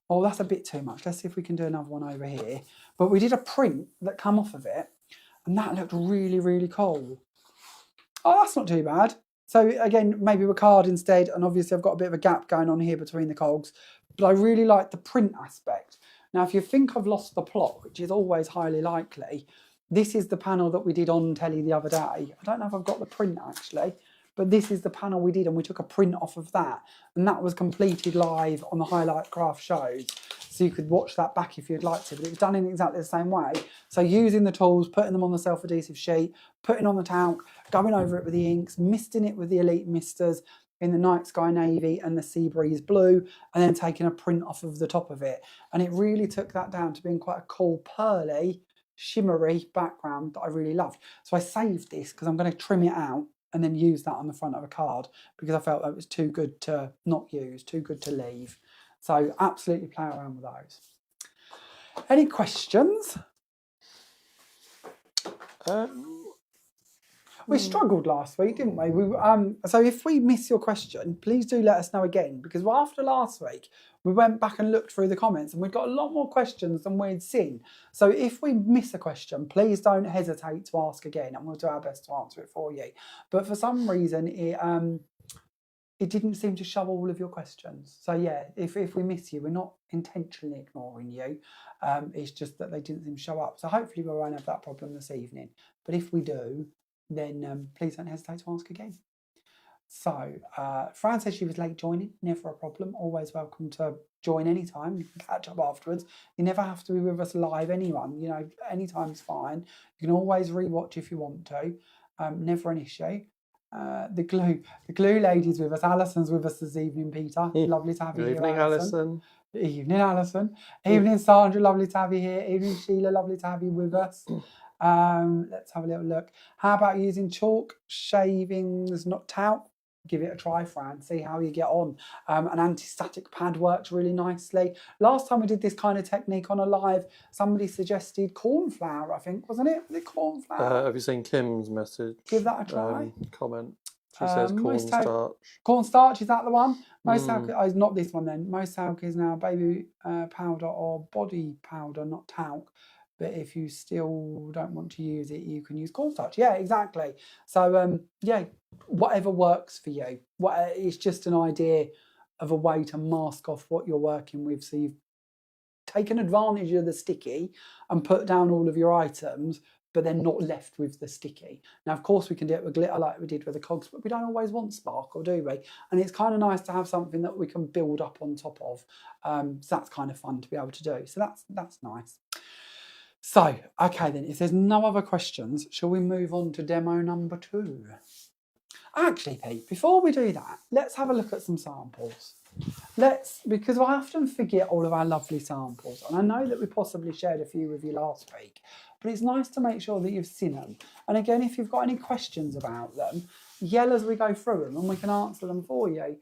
Oh, that's a bit too much. Let's see if we can do another one over here. But we did a print that come off of it, and that looked really, really cool. Oh, that's not too bad. So again, maybe we're card instead, and obviously I've got a bit of a gap going on here between the cogs. but I really like the print aspect. Now, if you think I've lost the plot, which is always highly likely, this is the panel that we did on telly the other day. I don't know if I've got the print actually, but this is the panel we did, and we took a print off of that, and that was completed live on the Highlight Craft shows. So you could watch that back if you'd like to, but it was done in exactly the same way. So using the tools, putting them on the self-adhesive sheet, putting on the talc, going over it with the inks, misting it with the Elite Misters in the Night Sky Navy and the Sea Breeze Blue, and then taking a print off of the top of it. And it really took that down to being quite a cool, pearly, shimmery background that I really loved. So I saved this because I'm going to trim it out and then use that on the front of a card, because I felt that it was too good to not use, too good to leave. So absolutely play around with those. Any questions? We struggled last week, didn't we? So if we miss your question, please do let us know again, because after last week, we went back and looked through the comments and we've got a lot more questions than we'd seen. So if we miss a question, please don't hesitate to ask again, and we'll do our best to answer it for you. But for some reason, it didn't seem to show all of your questions. So yeah, if we miss you, we're not intentionally ignoring you. It's just that they didn't seem to show up. So hopefully we won't have that problem this evening. But if we do, then please don't hesitate to ask again. So Fran says she was late joining, never a problem. Always welcome to join anytime. You can catch up afterwards. You never have to be with us live, anyone. You know, anytime's fine. You can always rewatch if you want to. Never an issue. The glue lady's with us. Alison's with us this evening, Peter. Lovely to have you here. Evening, Alison. Evening, Alison. Evening, Sandra. Lovely to have you here. Evening, Sheila. Lovely to have you with us. Let's have a little look. How about using chalk, shavings, not talc? Give it a try, Fran. See how you get on. An anti-static pad works really nicely. Last time we did this kind of technique on a live, somebody suggested corn flour, I think, wasn't it? Was it corn flour? Have you seen Kim's message? Give that a try. Comment. She says cornstarch. Cornstarch, is that the one? Most talc, not this one then. Most talc is now baby powder or body powder, not talc. But if you still don't want to use it, you can use cornstarch. Yeah, exactly. So, yeah, whatever works for you. It's just an idea of a way to mask off what you're working with. So you've taken advantage of the sticky and put down all of your items, but then not left with the sticky. Now, of course, we can do it with glitter like we did with the cogs, but we don't always want sparkle, do we? And it's kind of nice to have something that we can build up on top of. So that's kind of fun to be able to do. So that's nice. So, okay then, if there's no other questions, shall we move on to demo number 2? Actually, Pete, before we do that, let's have a look at some samples. Because I often forget all of our lovely samples, and I know that we possibly shared a few with you last week, but it's nice to make sure that you've seen them. And again, if you've got any questions about them, yell as we go through them and we can answer them for you.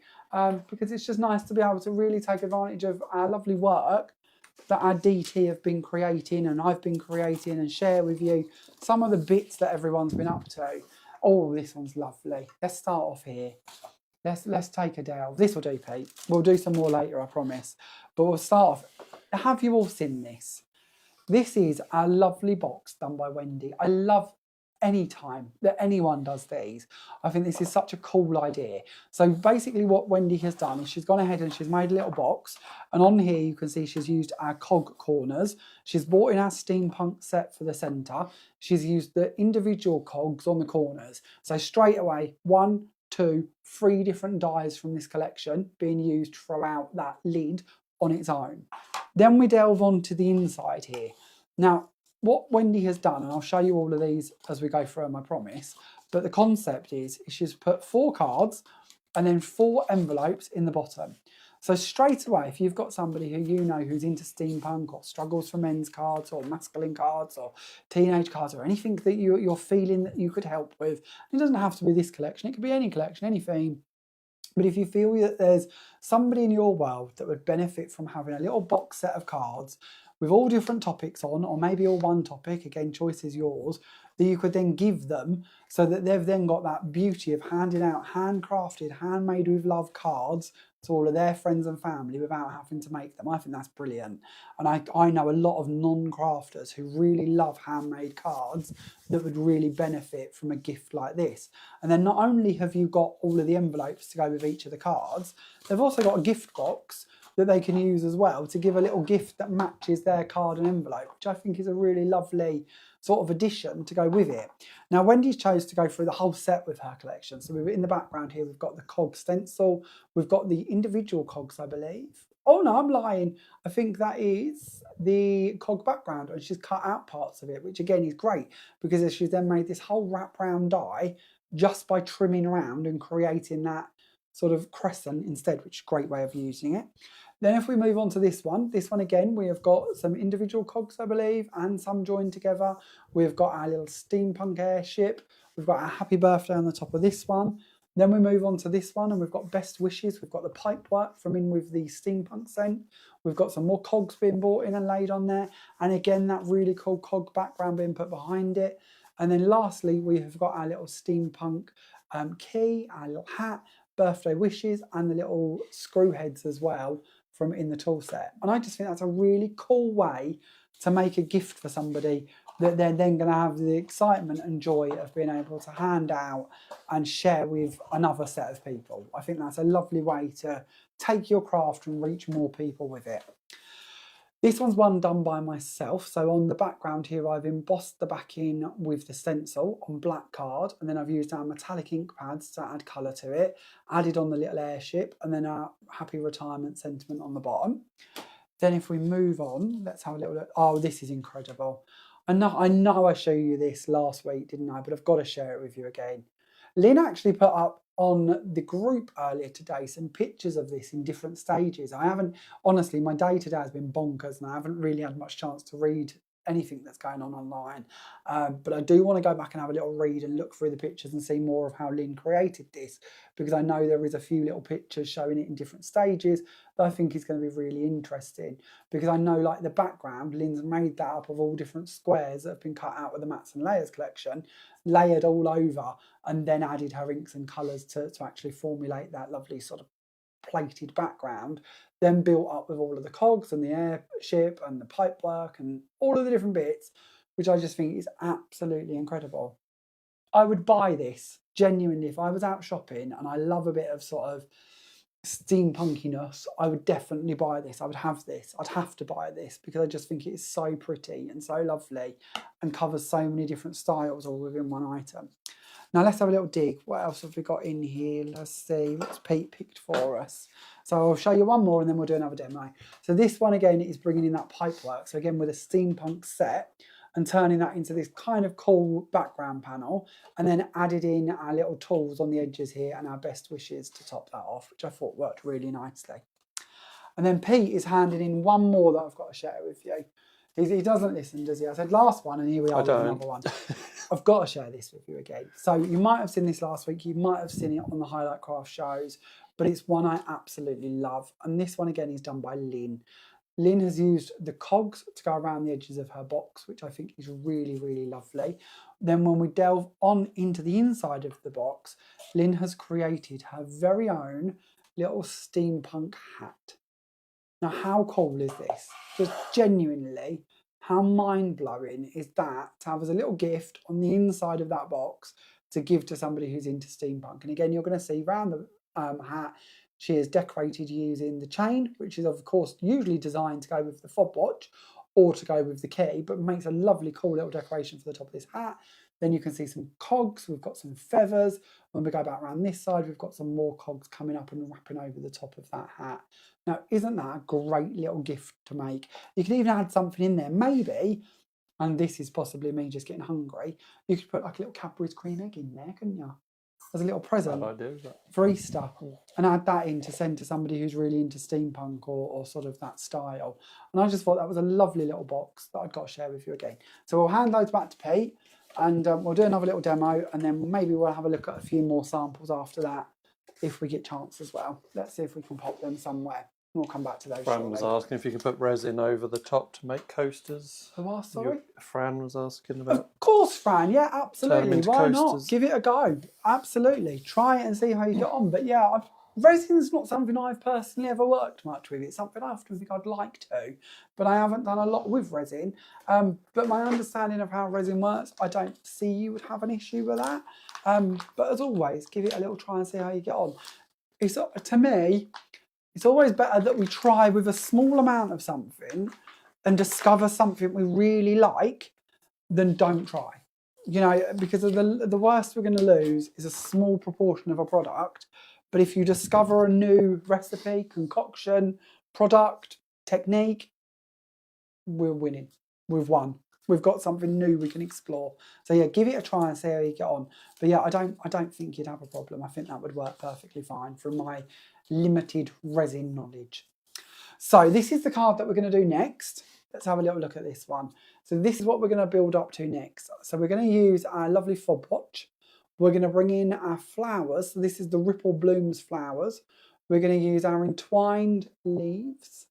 Because it's just nice to be able to really take advantage of our lovely work that our DT have been creating and I've been creating, and share with you some of the bits that everyone's been up to. Oh, this one's lovely. Let's start off here. Let's take a delve. This will do, Pete. We'll do some more later, I promise. But we'll start off. Have you all seen this? This is our lovely box done by Wendy. I love any time that anyone does these. I think this is such a cool idea. So basically what Wendy has done is she's gone ahead and she's made a little box, and on here you can see she's used our cog corners. She's brought in our steampunk set for the centre. She's used the individual cogs on the corners. So straight away, 1, 2, 3 different dies from this collection being used throughout that lid on its own. Then we delve on to the inside here. Now, what Wendy has done, and I'll show you all of these as we go through them, I promise, but the concept is she's put 4 cards and then 4 envelopes in the bottom. So straight away, if you've got somebody who you know who's into steampunk or struggles for men's cards or masculine cards or teenage cards or anything that you're feeling that you could help with, it doesn't have to be this collection, it could be any collection, any theme. But if you feel that there's somebody in your world that would benefit from having a little box set of cards with all different topics on, or maybe all one topic, again, choice is yours, that you could then give them so that they've then got that beauty of handing out handcrafted, handmade with love cards to all of their friends and family without having to make them. I think that's brilliant. And I know a lot of non-crafters who really love handmade cards that would really benefit from a gift like this. And then not only have you got all of the envelopes to go with each of the cards, they've also got a gift box that they can use as well to give a little gift that matches their card and envelope, which I think is a really lovely sort of addition to go with it. Now, Wendy's chose to go through the whole set with her collection. So we've in the background here, we've got the cog stencil, we've got the individual cogs, I believe. Oh no, I'm lying. I think that is the cog background, and she's cut out parts of it, which again is great because she's then made this whole wraparound die just by trimming around and creating that sort of crescent instead, which is a great way of using it. Then if we move on to this one again, we have got some individual cogs, I believe, and some joined together. We've got our little steampunk airship. We've got our happy birthday on the top of this one. Then we move on to this one and we've got best wishes. We've got the pipework from in with the steampunk scent. We've got some more cogs being brought in and laid on there. And again, that really cool cog background being put behind it. And then lastly, we have got our little steampunk key, our little hat, birthday wishes, and the little screw heads as well from in the tool set. And I just think that's a really cool way to make a gift for somebody that they're then going to have the excitement and joy of being able to hand out and share with another set of people. I think that's a lovely way to take your craft and reach more people with it. This one's one done by myself. So on the background here, I've embossed the backing with the stencil on black card, and then I've used our metallic ink pads to add colour to it, added on the little airship, and then our happy retirement sentiment on the bottom. Then if we move on, let's have a little look. Oh, this is incredible. I know I showed you this last week, didn't I? But I've got to share it with you again. Lynn actually put up on the group earlier today some pictures of this in different stages. I haven't, honestly, my day today has been bonkers and I haven't really had much chance to read anything that's going on online. But I do want to go back and have a little read and look through the pictures and see more of how Lynn created this, because I know there is a few little pictures showing it in different stages that I think is going to be really interesting, because I know like the background, Lynn's made that up of all different squares that have been cut out of the Mats and Layers collection, layered all over, and then added her inks and colours to actually formulate that lovely sort of plated background, then built up with all of the cogs and the airship and the pipework and all of the different bits, which I just think is absolutely incredible. I would buy this genuinely if I was out shopping and I love a bit of sort of steampunkiness. I would definitely buy this. I would have this. I'd have to buy this because I just think it is so pretty and so lovely and covers so many different styles all within one item. Now let's have a little dig. What else have we got in here? Let's see what's Pete picked for us. So I'll show you one more and then we'll do another demo. So this one again is bringing in that pipework. So again with a steampunk set and turning that into this kind of cool background panel, and then added in our little tools on the edges here and our best wishes to top that off, which I thought worked really nicely. And then Pete is handing in one more that I've got to share with you. He doesn't listen, does he? I said last one, and here we are with another one. I've got to share this with you again. So you might have seen this last week. You might have seen it on the Highlight Craft shows, but it's one I absolutely love. And this one again is done by Lynn. Lynn has used the cogs to go around the edges of her box, which I think is really, really lovely. Then when we delve on into the inside of the box, Lynn has created her very own little steampunk hat. Now, how cool is this? Just genuinely, how mind-blowing is that to have as a little gift on the inside of that box to give to somebody who's into steampunk? And again, you're going to see around the hat, she is decorated using the chain, which is of course usually designed to go with the fob watch or to go with the key, but makes a lovely cool little decoration for the top of this hat. Then you can see some cogs, we've got some feathers. When we go back around this side, we've got some more cogs coming up and wrapping over the top of that hat. Now, isn't that a great little gift to make? You can even add something in there, maybe, and this is possibly me just getting hungry, you could put like a little Cadbury's cream egg in there, couldn't you? As a little present for Easter, and add that in to send to somebody who's really into steampunk or sort of that style. And I just thought that was a lovely little box that I'd got to share with you again. So we'll hand those back to Pete, and we'll do another little demo, and then maybe we'll have a look at a few more samples after that if we get chance as well. Let's see if we can pop them somewhere. We'll come back to those. Fran was asking if you could put resin over the top to make coasters. Who asked, sorry? Fran was asking about. Of course, Fran. Yeah, absolutely. Why not? Coasters. Give it a go. Absolutely. Try it and see how you get on. But yeah, resin's not something I've personally ever worked much with. It's something I often think I'd like to, but I haven't done a lot with resin. But my understanding of how resin works, I don't see you would have an issue with that. But as always, give it a little try and see how you get on. It's, to me, It's always better that we try with a small amount of something and discover something we really like than don't try. You know, because the worst we're going to lose is a small proportion of a product. But if you discover a new recipe, concoction, product, technique, we're winning. We've won. We've got something new we can explore. So yeah, give it a try and see how you get on. But yeah, I don't think you'd have a problem. I think that would work perfectly fine from my limited resin knowledge. So this is the card that we're going to do next. Let's have a little look at this one. So this is what we're going to build up to next. So we're going to use our lovely fob watch. We're going to bring in our flowers. So this is the Ripple Blooms flowers. We're going to use our entwined leaves.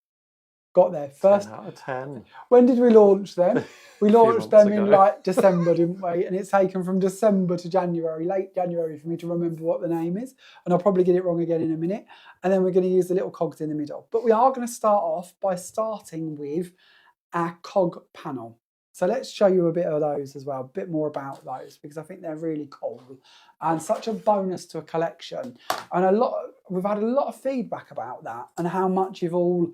Got there first. 10 out of 10. When did we launch them? We launched them in ago. like December, didn't we? And it's taken from December to January, late January, for me to remember what the name is. And I'll probably get it wrong again in a minute. And then we're going to use the little cogs in the middle. But we are going to start off by starting with our cog panel. So let's show you a bit of those as well, a bit more about those, because I think they're really cool and such a bonus to a collection. And we've had a lot of feedback about that and how much you've all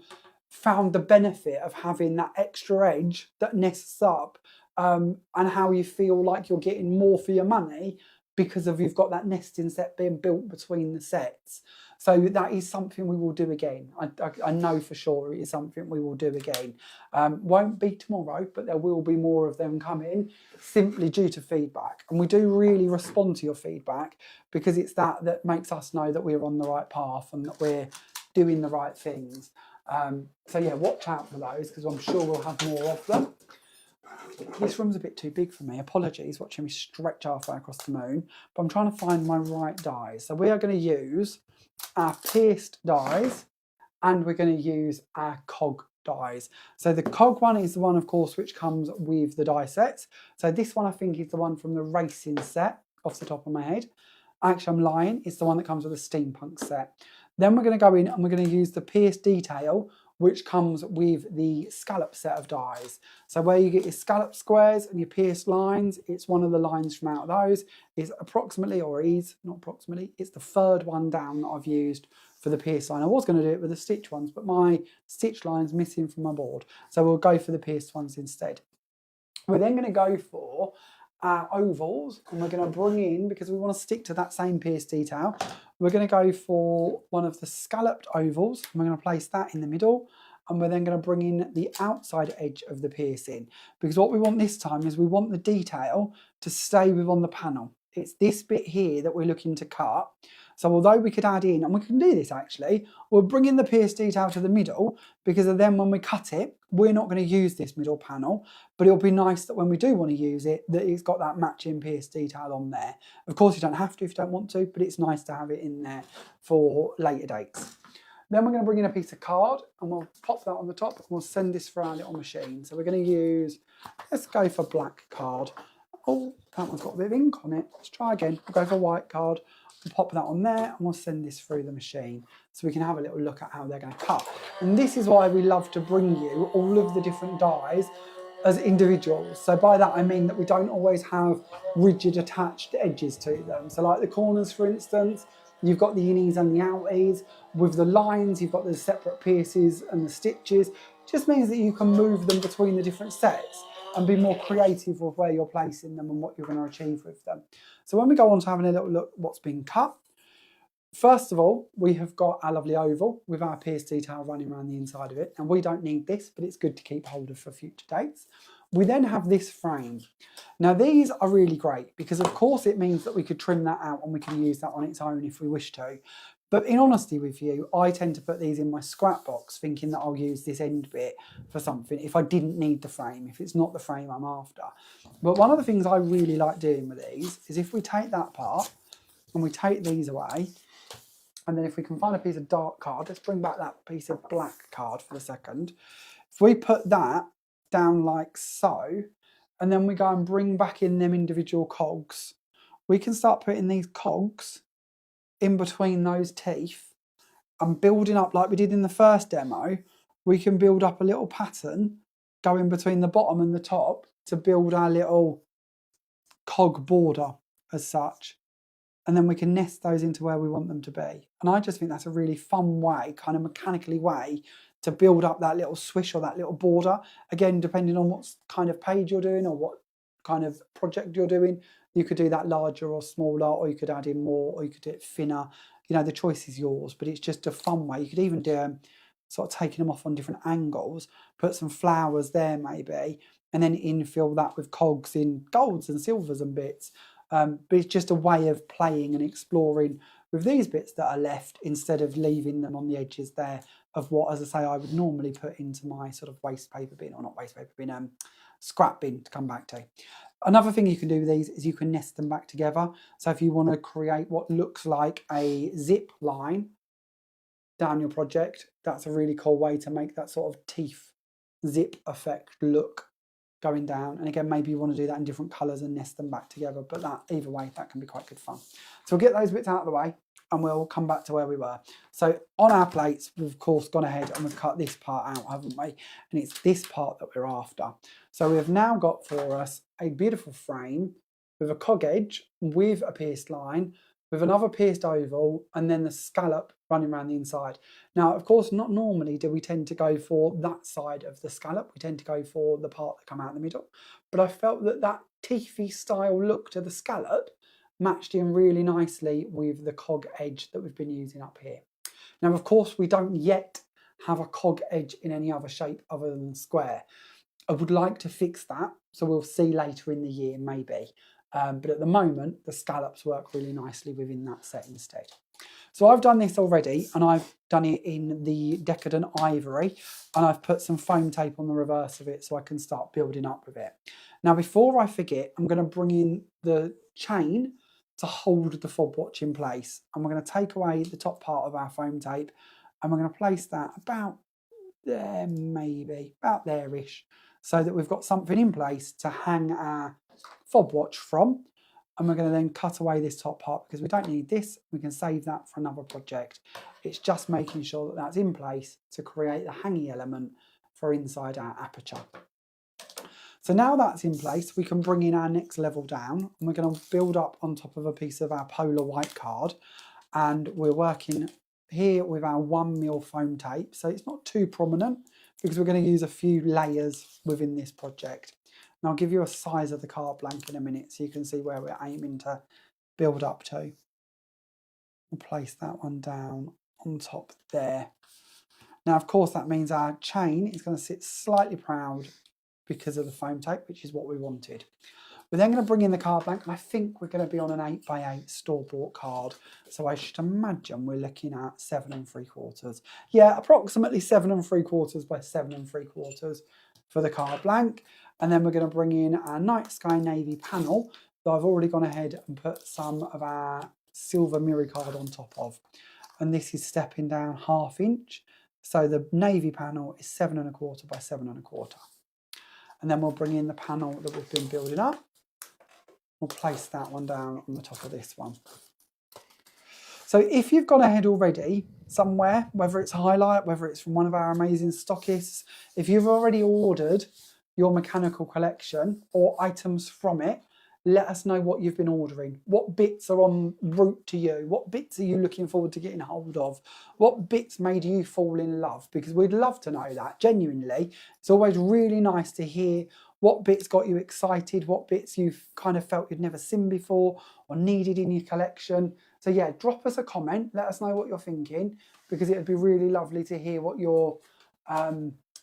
found the benefit of having that extra edge that nests up, and how you feel like you're getting more for your money because of you've got that nesting set being built between the sets. So that is something we will do again. I know for sure it is something we will do again. Won't be tomorrow, but there will be more of them coming simply due to feedback. And we do really respond to your feedback because it's that makes us know that we're on the right path and that we're doing the right things. So yeah, watch out for those because I'm sure we'll have more of them. This room's a bit too big for me. Apologies, watching me stretch halfway across the moon. But I'm trying to find my right dies. So we are going to use our pierced dies and we're going to use our cog dies. So the cog one is the one, of course, which comes with the die sets. So this one I think is the one from the racing set off the top of my head. Actually, I'm lying. It's the one that comes with the steampunk set. Then we're going to go in and we're going to use the pierced detail, which comes with the scallop set of dies. So where you get your scallop squares and your pierced lines, it's one of the lines from out of those. It's approximately, or is, not approximately, it's the third one down that I've used for the pierced line. I was going to do it with the stitch ones, but my stitch line's missing from my board. So we'll go for the pierced ones instead. We're then going to go for our ovals, and we're going to bring in, because we want to stick to that same pierced detail, we're going to go for one of the scalloped ovals, and we're going to place that in the middle, and we're then going to bring in the outside edge of the piercing, because what we want this time is we want the detail to stay within the panel. It's this bit here that we're looking to cut. So although we could add in, and we can do this actually, we'll bring in the pierced detail to the middle, because then when we cut it, we're not going to use this middle panel, but it'll be nice that when we do want to use it, that it's got that matching pierced detail on there. Of course, you don't have to if you don't want to, but it's nice to have it in there for later dates. Then we're going to bring in a piece of card and we'll pop that on the top and we'll send this through our little machine. So we're going to use, let's go for black card. Oh, that one's got a bit of ink on it. Let's try again. We'll go for white card. We'll pop that on there and we'll send this through the machine so we can have a little look at how they're going to cut. And this is why we love to bring you all of the different dies as individuals. So by that I mean that we don't always have rigid attached edges to them. So like the corners, for instance, you've got the innies and the outies. With the lines, you've got the separate pierces and the stitches. It just means that you can move them between the different sets and be more creative with where you're placing them and what you're going to achieve with them. So when we go on to having a little look at what's been cut, first of all, we have got our lovely oval with our pierced detail running around the inside of it. And we don't need this, but it's good to keep hold of for future dates. We then have this frame. Now these are really great because of course it means that we could trim that out and we can use that on its own if we wish to. But in honesty with you, I tend to put these in my scrap box thinking that I'll use this end bit for something if I didn't need the frame, if it's not the frame I'm after. But one of the things I really like doing with these is if we take that part and we take these away, and then if we can find a piece of dark card, let's bring back that piece of black card for a second. If we put that down like so, and then we go and bring back in them individual cogs, we can start putting these cogs in between those teeth and building up like we did in the first demo. We can build up a little pattern going between the bottom and the top to build our little cog border as such. and then we can nest those into where we want them to be. And I just think that's a really fun way, kind of mechanically way, to build up that little swish or that little border. Again, depending on what kind of page you're doing or what kind of project you're doing, you could do that larger or smaller, or you could add in more, or you could do it thinner. You know, the choice is yours, but it's just a fun way. You could even do sort of taking them off on different angles, put some flowers there maybe, and then infill that with cogs in golds and silvers and bits. But it's just a way of playing and exploring with these bits that are left, instead of leaving them on the edges there of what, as I say, I would normally put into my sort of waste paper bin, or not waste paper bin, scrap bin, to come back to. Another thing you can do with these is you can nest them back together. So if you want to create what looks like a zip line down your project, that's a really cool way to make that sort of teeth zip effect look going down. And again, maybe you want to do that in different colours and nest them back together, but that, either way, that can be quite good fun. So we'll get those bits out of the way and we'll come back to where we were. So on our plates, we've of course gone ahead and we've cut this part out, haven't we? And it's this part that we're after. So we've now got for us a beautiful frame with a cog edge, with a pierced line, with another pierced oval, and then the scallop running around the inside. Now, of course, not normally do we tend to go for that side of the scallop. We tend to go for the part that come out in the middle. But I felt that that teethy style look to the scallop matched in really nicely with the cog edge that we've been using up here. Now, of course, we don't yet have a cog edge in any other shape other than square. I would like to fix that, so we'll see later in the year maybe. But at the moment, the scallops work really nicely within that set instead. So I've done this already, and I've done it in the Decadent Ivory, and I've put some foam tape on the reverse of it so I can start building up with it. Now, before I forget, I'm going to bring in the chain to hold the fob watch in place, and we're going to take away the top part of our foam tape, and we're going to place that about there, maybe about there-ish, so that we've got something in place to hang our fob watch from. And we're going to then cut away this top part because we don't need this. We can save that for another project. It's just making sure that that's in place to create the hanging element for inside our aperture. So now that's in place, we can bring in our next level down, and we're going to build up on top of a piece of our polar white card. And we're working here with our 1mm foam tape. So it's not too prominent because we're going to use a few layers within this project. And I'll give you a size of the card blank in a minute so you can see where we're aiming to build up to. We'll place that one down on top there. Now, of course, that means our chain is going to sit slightly proud because of the foam tape, which is what we wanted. We're then going to bring in the card blank, and I think we're going to be on an 8x8 store-bought card. So I should imagine we're looking at 7 3/4. Yeah, approximately 7 3/4 by 7 3/4 for the card blank. And then we're going to bring in our night sky navy panel that I've already gone ahead and put some of our silver mirror card on top of. And this is stepping down 1/2 inch. So the navy panel is 7 1/4 by 7 1/4. And then we'll bring in the panel that we've been building up. We'll place that one down on the top of this one. So if you've gone ahead already somewhere, whether it's a highlight, whether it's from one of our amazing stockists, if you've already ordered your mechanical collection or items from it, let us know what you've been ordering. What bits are en route to you? What bits are you looking forward to getting hold of? What bits made you fall in love? Because we'd love to know that, genuinely. It's always really nice to hear what bits got you excited, what bits you've kind of felt you'd never seen before or needed in your collection. So yeah, drop us a comment, let us know what you're thinking, because it would be really lovely to hear what you're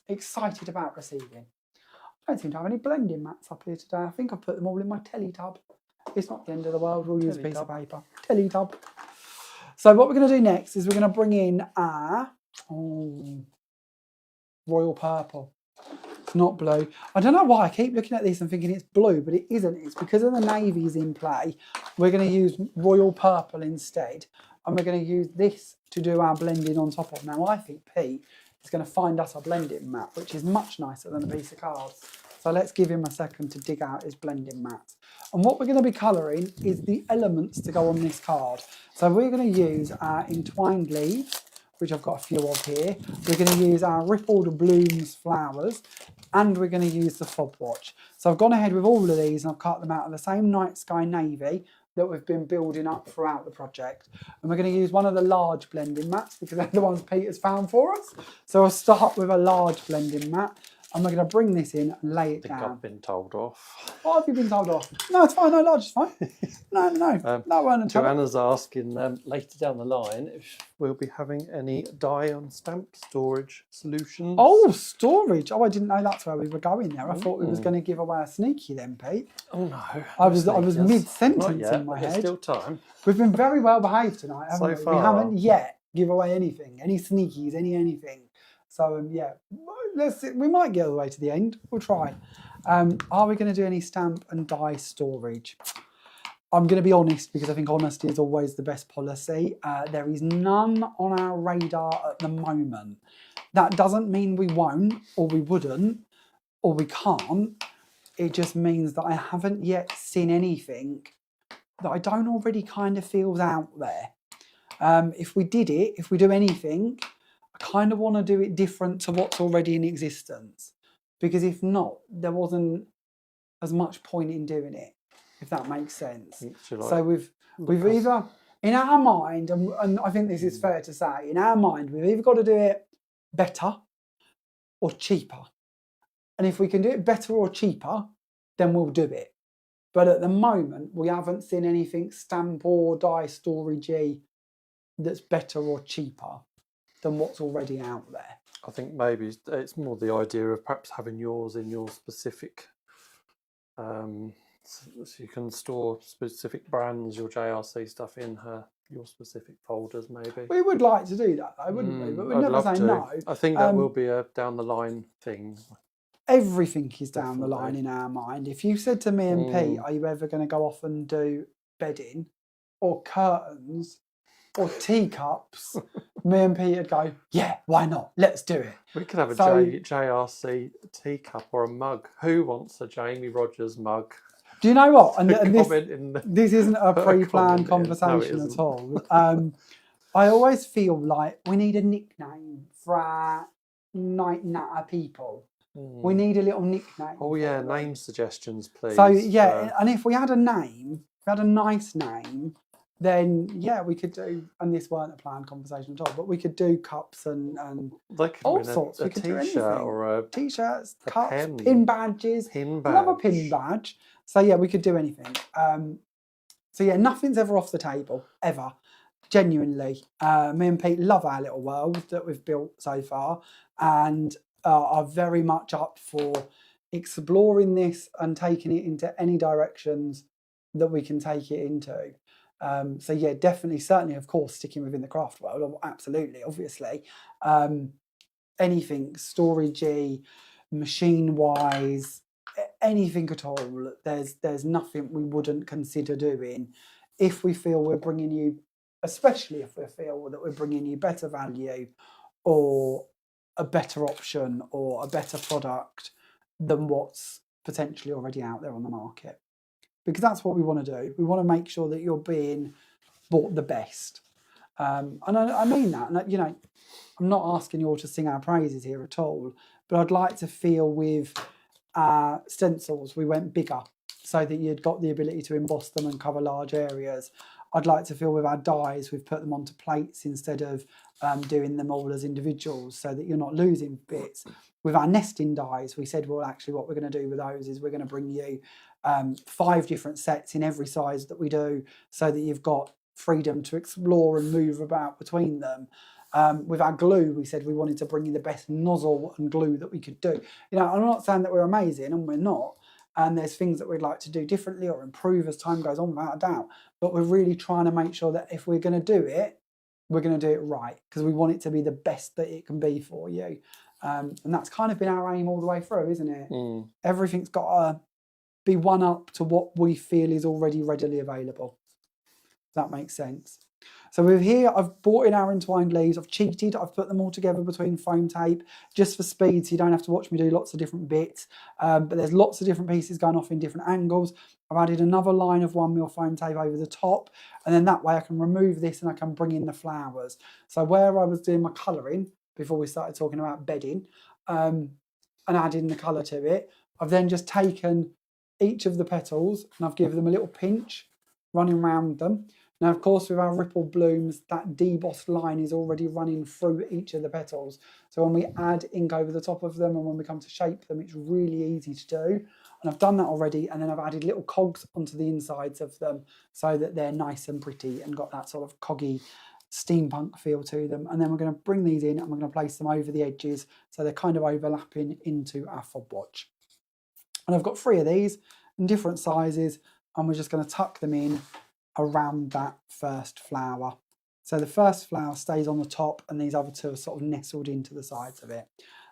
excited about receiving. I don't seem to have any blending mats up here today. I think I've put them all in my telly tub. It's not the end of the world, we'll use a piece of paper. Telly tub. So what we're going to do next is we're going to bring in our royal purple. It's not blue. I don't know why I keep looking at this and thinking it's blue, but it isn't. It's because of the navies in play. We're going to use royal purple instead, and we're going to use this to do our blending on top of. Now, I think Pete is going to find us a blending mat, which is much nicer than a piece of card. So let's give him a second to dig out his blending mat. And what we're going to be colouring is the elements to go on this card. So we're going to use our entwined leaves, which I've got a few of here. We're going to use our rippled blooms flowers, and we're going to use the fob watch. So I've gone ahead with all of these and I've cut them out of the same night sky navy that we've been building up throughout the project. And we're going to use one of the large blending mats because they're the ones Peter's found for us. So I'll start with a large blending mat, and we're going to bring this in and lay it down. I've been told off. What have you been told off? No, it's fine. No, large is fine. No. That weren't a trouble. Joanna's asking later down the line if we'll be having any die on stamp storage solutions. Oh, storage. Oh, I didn't know that's where we were going there. I thought we was going to give away a sneaky then, Pete. Oh, no. I was mid-sentence in my There's head. still time. We've been very well behaved tonight, haven't we? So far. We haven't yet give away anything, any sneakies, anything. So, yeah, we might get all the way to the end. We'll try. Are we going to do any stamp and die storage? I'm going to be honest because I think honesty is always the best policy. There is none on our radar at the moment. That doesn't mean we won't or we wouldn't or we can't. It just means that I haven't yet seen anything that I don't already kind of feel out there. If we do anything, I kind of want to do it different to what's already in existence. Because if not, there wasn't as much point in doing it, if that makes sense. So we've either, in our mind, and I think this is fair to say, in our mind, we've either got to do it better or cheaper. And if we can do it better or cheaper, then we'll do it. But at the moment, we haven't seen anything stamp or die storage-y that's better or cheaper than what's already out there. I think maybe it's more the idea of perhaps having yours in your specific, so you can store specific brands, your JRC stuff in your specific folders maybe. We would like to do that though, wouldn't we? But we'd never say no. I think that will be a down the line thing. Everything is down the line in our mind. If you said to me and Pete, are you ever going to go off and do bedding or curtains or teacups, me and Pete would go, yeah, why not? Let's do it. We could have a JRC teacup or a mug. Who wants a Jamie Rodgers mug? Do you know what? And this isn't a pre-planned conversation at all. I always feel like we need a nickname for our night natter people. We need a little nickname. Oh yeah, name suggestions, please. So yeah, and if we had a name, if we had a nice name, then yeah, we could do, and this weren't a planned conversation at all, but we could do cups and all sorts. We could do anything. Or T-shirts, cups, pin badges. Pin badge. Love a pin badge. So yeah, we could do anything. So yeah, nothing's ever off the table, ever. Genuinely. Me and Pete love our little world that we've built so far, and are very much up for exploring this and taking it into any directions that we can take it into. So yeah, definitely, certainly, of course, sticking within the craft world, absolutely, obviously. Anything storagey, machine-wise, anything at all. There's nothing we wouldn't consider doing if we feel we're bringing you, especially if we feel that we're bringing you better value or a better option or a better product than what's potentially already out there on the market. Because that's what we want to do. We want to make sure that you're being bought the best. And I mean that. And, you know, I'm not asking you all to sing our praises here at all, but I'd like to feel with our stencils, we went bigger so that you'd got the ability to emboss them and cover large areas. I'd like to feel with our dies, we've put them onto plates instead of doing them all as individuals so that you're not losing bits. With our nesting dies, we said, well, actually what we're going to do with those is we're going to bring you 5 different sets in every size that we do so that you've got freedom to explore and move about between them. With our glue, we said we wanted to bring you the best nozzle and glue that we could do. You know, I'm not saying that we're amazing, and we're not. And there's things that we'd like to do differently or improve as time goes on, without a doubt. But we're really trying to make sure that if we're going to do it, we're going to do it right, because we want it to be the best that it can be for you. And that's kind of been our aim all the way through, isn't it? Everything's got to be one up to what we feel is already readily available. If that makes sense. So with here, I've brought in our entwined leaves. I've cheated. I've put them all together between foam tape just for speed, so you don't have to watch me do lots of different bits. But there's lots of different pieces going off in different angles. I've added another line of 1mm foam tape over the top, and then that way I can remove this and I can bring in the flowers. So where I was doing my colouring before we started talking about bedding and adding the colour to it, I've then just taken each of the petals and I've given them a little pinch running around them. Now, of course, with our ripple blooms, that debossed line is already running through each of the petals. So when we add ink over the top of them and when we come to shape them, it's really easy to do. And I've done that already, and then I've added little cogs onto the insides of them so that they're nice and pretty and got that sort of coggy steampunk feel to them. And then we're going to bring these in and we're going to place them over the edges so they're kind of overlapping into our fob watch. And I've got 3 of these in different sizes, and we're just going to tuck them in around that first flower. So the first flower stays on the top and these other 2 are sort of nestled into the sides of it.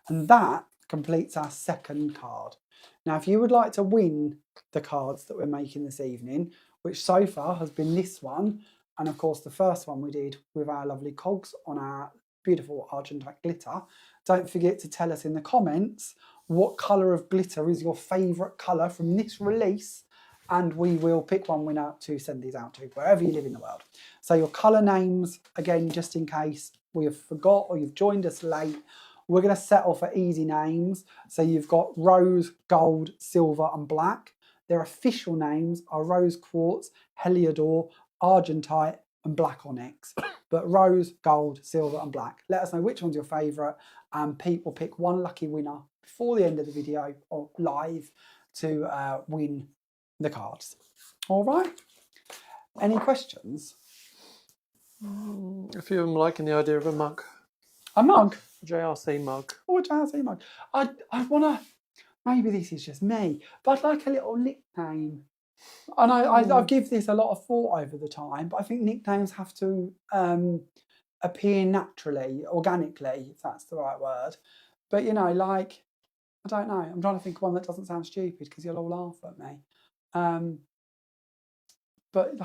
And that completes our second card. Now, if you would like to win the cards that we're making this evening, which so far has been this one, and of course the first one we did with our lovely cogs on our beautiful Argentite glitter, don't forget to tell us in the comments what colour of glitter is your favourite colour from this release, and we will pick one winner to send these out to wherever you live in the world. So your colour names, again, just in case we have forgot or you've joined us late, we're going to settle for easy names. So you've got rose, gold, silver and black. Their official names are rose quartz, heliodor, argentite and black onyx. But rose, gold, silver and black. Let us know which one's your favourite, and Pete will pick one lucky winner before the end of the video or live to win the cards. All right. Any questions? A few of them liking the idea of a mug. A mug? A JRC mug. Oh, a JRC mug. I want to, maybe this is just me, but I'd like a little nickname. And I give this a lot of thought over the time, but I think nicknames have to appear naturally, organically, if that's the right word. But, you know, like, I don't know. I'm trying to think of one that doesn't sound stupid because you'll all laugh at me. But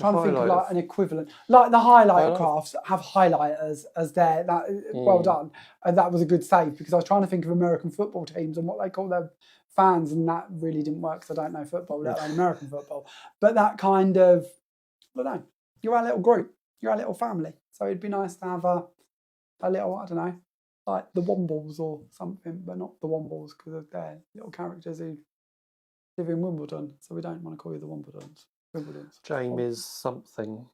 trying to think of like an equivalent, like the highlighter crafts have highlighters as their well done, and that was a good save because I was trying to think of American football teams and what they call their fans, and that really didn't work because I don't know football, let alone American football. But that kind of, I don't know, you're our little group, you're our little family, so it'd be nice to have a little, I don't know, like the Wombles or something, but not the Wombles because they're little characters who live in Wimbledon, so we don't want to call you the Wimbledons. James something.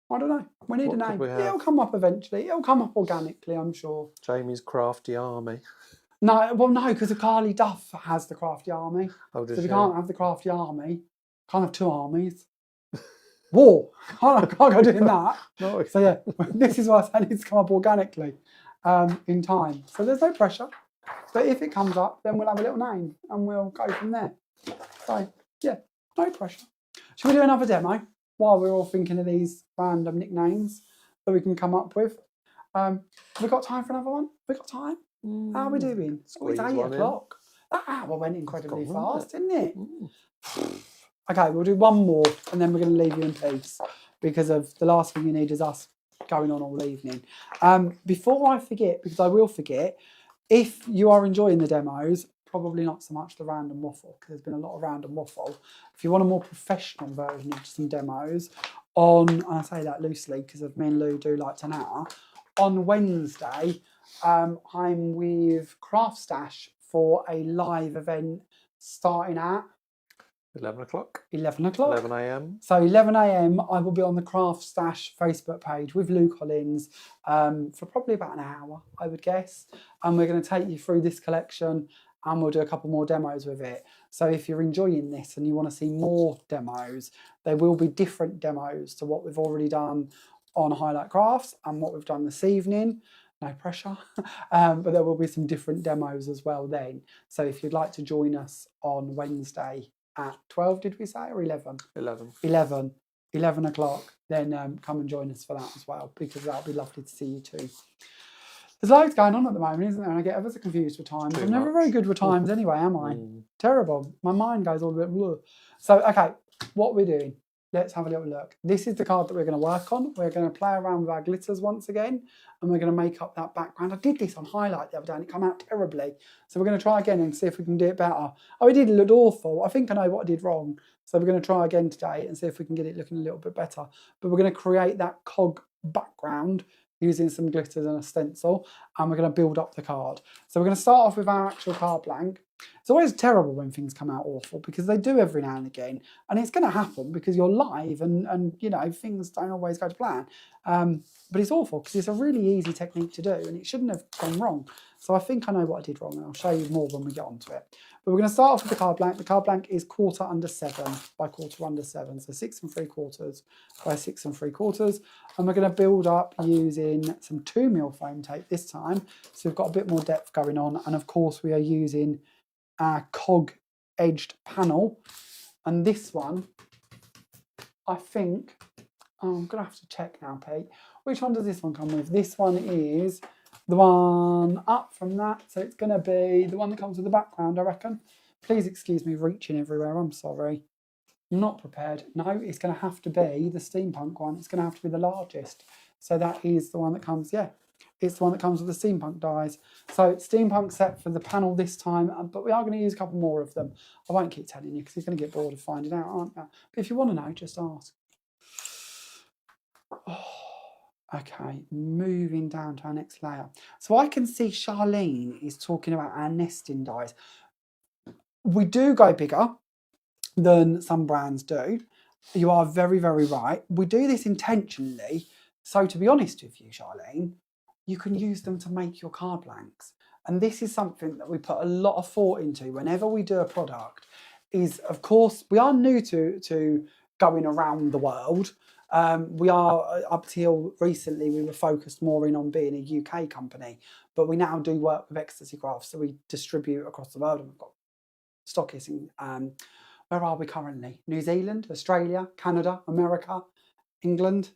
I don't know. We need a name. It'll come up eventually. It'll come up organically, I'm sure. Jamie's Crafty Army. No, well, no, because Carly Duff has the Crafty Army. Oh, does so we she? can't have the Crafty Army. Can't have 2 armies. War. I can't go doing that. No. So yeah, this is why I need to come up organically in time. So there's no pressure. But if it comes up, then we'll have a little name and we'll go from there. So yeah, no pressure. Should we do another demo while we're all thinking of these random nicknames that we can come up with? Have we got time for another one? Have we got time? How are we doing? Oh, it's 8 o'clock. That hour went incredibly fast, didn't it? Okay, we'll do one more and then we're going to leave you in peace because of the last thing you need is us going on all evening. Before I forget, because I will forget, if you are enjoying the demos, probably not so much the random waffle because there's been a lot of random waffle. If you want a more professional version of some demos and I say that loosely because me and Lou do like to now, on Wednesday I'm with Craft Stash for a live event starting at 11 o'clock. 11 o'clock. 11 a.m. So 11 a.m. I will be on the Craft Stash Facebook page with Lou Collins for probably about an hour, I would guess. And we're going to take you through this collection and we'll do a couple more demos with it. So if you're enjoying this and you want to see more demos, there will be different demos to what we've already done on Highlight Crafts and what we've done this evening. No pressure, but there will be some different demos as well then. So if you'd like to join us on Wednesday at 12, did we say, or 11? 11 o'clock, then come and join us for that as well, because that'll be lovely to see you too. There's loads going on at the moment, isn't there? And I get ever so confused with times. I'm never very good with times anyway, am I? Terrible. My mind goes all a bit blur. So, okay, what we're doing, let's have a little look. This is the card that we're going to work on. We're going to play around with our glitters once again, and we're going to make up that background. I did this on Highlight the other day, and it came out terribly. So we're going to try again and see if we can do it better. Oh, it did look awful. I think I know what I did wrong. So we're going to try again today and see if we can get it looking a little bit better. But we're going to create that cog background using some glitters and a stencil, and we're going to build up the card. So we're going to start off with our actual card blank, It's always terrible when things come out awful because they do every now and again, and it's going to happen because you're live and you know, things don't always go to plan. But it's awful because it's a really easy technique to do and it shouldn't have gone wrong. So I think I know what I did wrong, and I'll show you more when we get onto it. But we're going to start off with the card blank. The card blank is 1/4 under 7 by 1/4 under 7, so 6 3/4 by 6 3/4. And we're going to build up using some 2mm foam tape this time, so we've got a bit more depth going on. And of course we are using our cog edged panel, and this one I think, I'm going to have to check now, Pete. Which one does this one come with? This one is the one up from that, so it's going to be the one that comes with the background, I reckon. Please excuse me reaching everywhere, I'm sorry. I'm not prepared. No, it's going to have to be the steampunk one. It's going to have to be the largest. So that is the one that comes, yeah, it's the one that comes with the steampunk dies. So steampunk set for the panel this time, but we are going to use a couple more of them. I won't keep telling you because you're going to get bored of finding out, aren't you? But if you want to know, just ask. Oh. Okay, moving down to our next layer. So I can see Charlene is talking about our nesting dies. We do go bigger than some brands do. You are very, very right. We do this intentionally. So to be honest with you, Charlene, you can use them to make your card blanks. And this is something that we put a lot of thought into whenever we do a product. Is, of course, we are new to going around the world. We are, up till recently, we were focused more in on being a UK company, but we now do work with Ecstasy Crafts, so we distribute across the world, and we've got stockists in, where are we currently? New Zealand, Australia, Canada, America, England.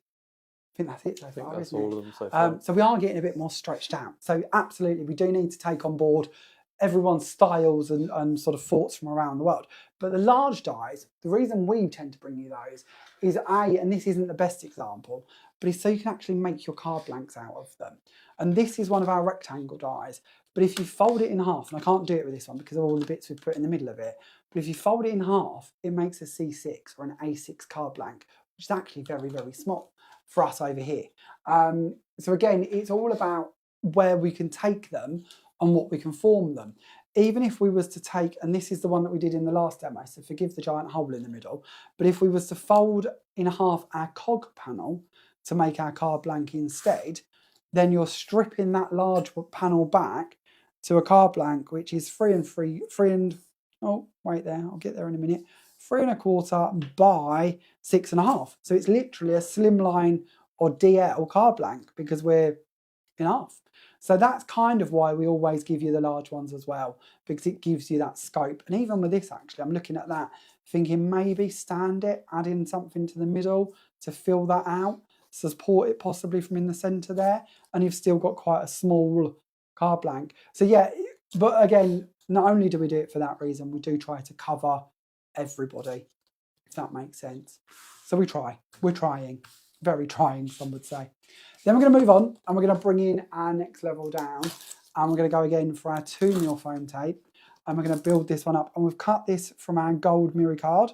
I think that's it so far. I think that's all of them so far. So we are getting a bit more stretched out. So absolutely, we do need to take on board everyone's styles and sort of thoughts from around the world. But the large dies, the reason we tend to bring you those is and this isn't the best example, but it's so you can actually make your card blanks out of them. And this is one of our rectangle dies. But if you fold it in half, and I can't do it with this one because of all the bits we've put in the middle of it, but if you fold it in half, it makes a C6 or an A6 card blank, which is actually very, very small for us over here. So again, it's all about where we can take them and what we can form them. Even if we was to take, and this is the one that we did in the last demo, so forgive the giant hole in the middle, but if we was to fold in half our cog panel to make our card blank instead, then you're stripping that large panel back to a card blank, which is 3 and, oh, wait there, I'll get there in a minute, 3 1/4 by 6 1/2. So it's literally a slimline or DL card blank because we're in half. So that's kind of why we always give you the large ones as well, because it gives you that scope. And even with this, actually, I'm looking at that, thinking maybe stand it, add in something to the middle to fill that out, support it possibly from in the centre there, and you've still got quite a small card blank. So yeah, but again, not only do we do it for that reason, we do try to cover everybody, if that makes sense. So we're trying, very trying, some would say. Then we're going to move on and we're going to bring in our next level down, and we're going to go again for our 2mm foam tape, and we're going to build this one up, and we've cut this from our gold mirror card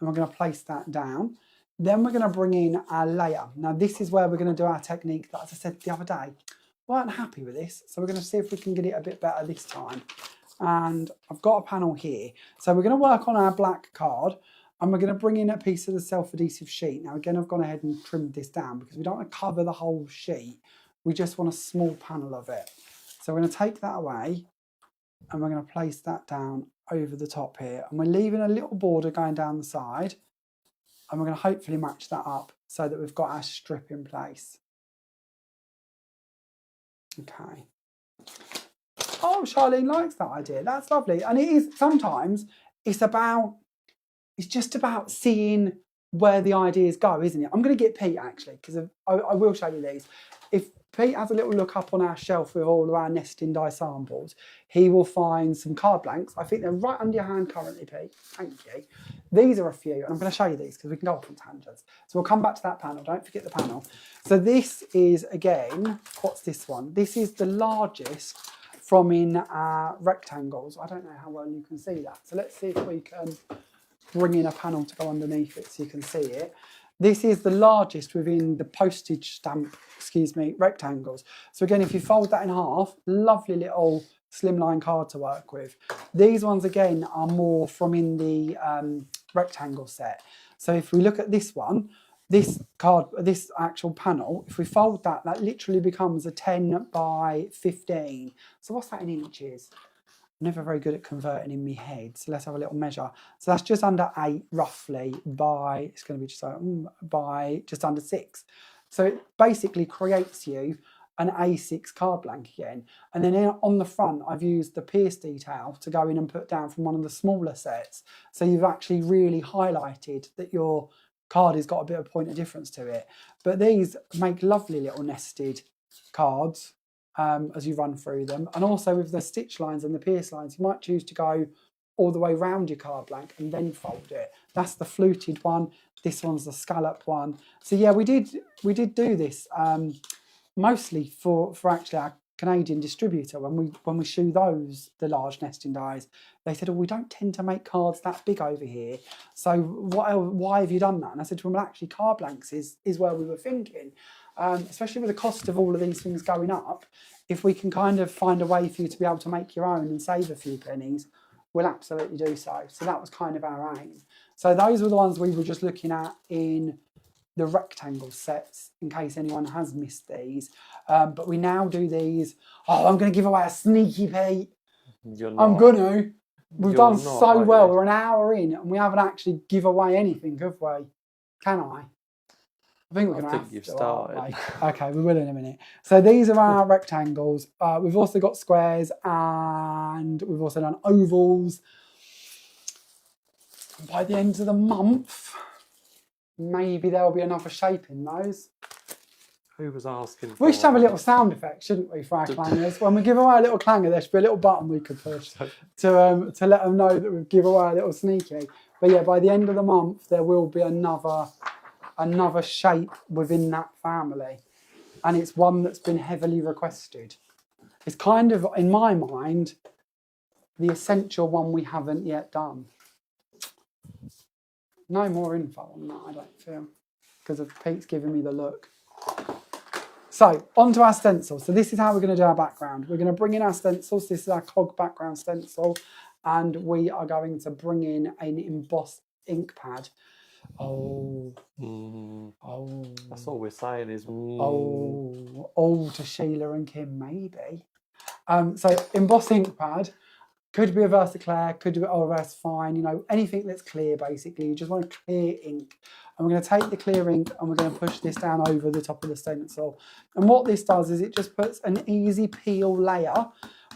and we're going to place that down. Then we're going to bring in our layer. Now this is where we're going to do our technique that, as I said the other day, we weren't happy with this, so we're going to see if we can get it a bit better this time. And I've got a panel here, so we're going to work on our black card. And we're going to bring in a piece of the self-adhesive sheet. Now again, I've gone ahead and trimmed this down because we don't want to cover the whole sheet. We just want a small panel of it. So we're going to take that away and we're going to place that down over the top here. And we're leaving a little border going down the side. And we're going to hopefully match that up so that we've got our strip in place. Okay. Oh, Charlene likes that idea. That's lovely. And it is, sometimes it's just about seeing where the ideas go, isn't it? I'm going to get Pete actually, because I will show you these. If Pete has a little look up on our shelf with all of our nesting die samples, he will find some card blanks. I think they're right under your hand currently, Pete. Thank you. These are a few, and I'm going to show you these because we can go off on tangents. So we'll come back to that panel. Don't forget the panel. So this is, again, what's this one? This is the largest from in our rectangles. I don't know how well you can see that. So let's see if we can bring in a panel to go underneath it so you can see it. This is the largest within the postage stamp, rectangles. So again, if you fold that in half, lovely little slimline card to work with. These ones again are more from in the rectangle set. So if we look at this one, this actual panel, if we fold that, that literally becomes a 10 by 15. So what's that in inches? I'm never very good at converting in my head, so let's have a little measure. So that's just under 8 roughly by, it's going to be just by just under 6. So it basically creates you an A6 card blank again. And then on the front, I've used the pierce detail to go in and put down from one of the smaller sets. So you've actually really highlighted that your card has got a bit of point of difference to it. But these make lovely little nested cards as you run through them. And also with the stitch lines and the pierce lines, you might choose to go all the way around your card blank and then fold it. That's the fluted one. This one's the scallop one. So yeah, we did do this mostly for actually our Canadian distributor. When we shoe those, the large nesting dies, they said, oh, we don't tend to make cards that big over here. So why have you done that? And I said to them, well, actually card blanks is where we were thinking. Especially with the cost of all of these things going up, if we can kind of find a way for you to be able to make your own and save a few pennies, we'll absolutely do so. So that was kind of our aim. So those were the ones we were just looking at in the rectangle sets, in case anyone has missed these. But we now do these. Oh, I'm going to give away a sneaky Pete. I'm going to. We've done so well. We're an hour in and we haven't actually give away anything, have we? Can I? I think we're going to have you've started. Okay, we will in a minute. So these are our rectangles. We've also got squares and we've also done ovals. And by the end of the month, maybe there'll be another shape in those. Who was asking? We should have a little sound effect, shouldn't we, for our clangers? When we give away a little clanger, there should be a little button we could push to let them know that we give away a little sneaky. But yeah, by the end of the month, there will be another shape within that family, and it's one that's been heavily requested. It's kind of, in my mind, the essential one we haven't yet done. No more info on that, I don't feel, because of Pete's giving me the look. So onto our stencil. So this is how we're going to do our background. We're going to bring in our stencils. This is our cog background stencil, and we are going to bring in an embossed ink pad. Oh. That's all we're saying is. Oh, to Sheila and Kim, maybe. So embossed ink pad could be a Versaclear, could be a Versafine, you know, anything that's clear basically. You just want a clear ink. And we're going to take the clear ink and we're going to push this down over the top of the stencil. And what this does is it just puts an easy peel layer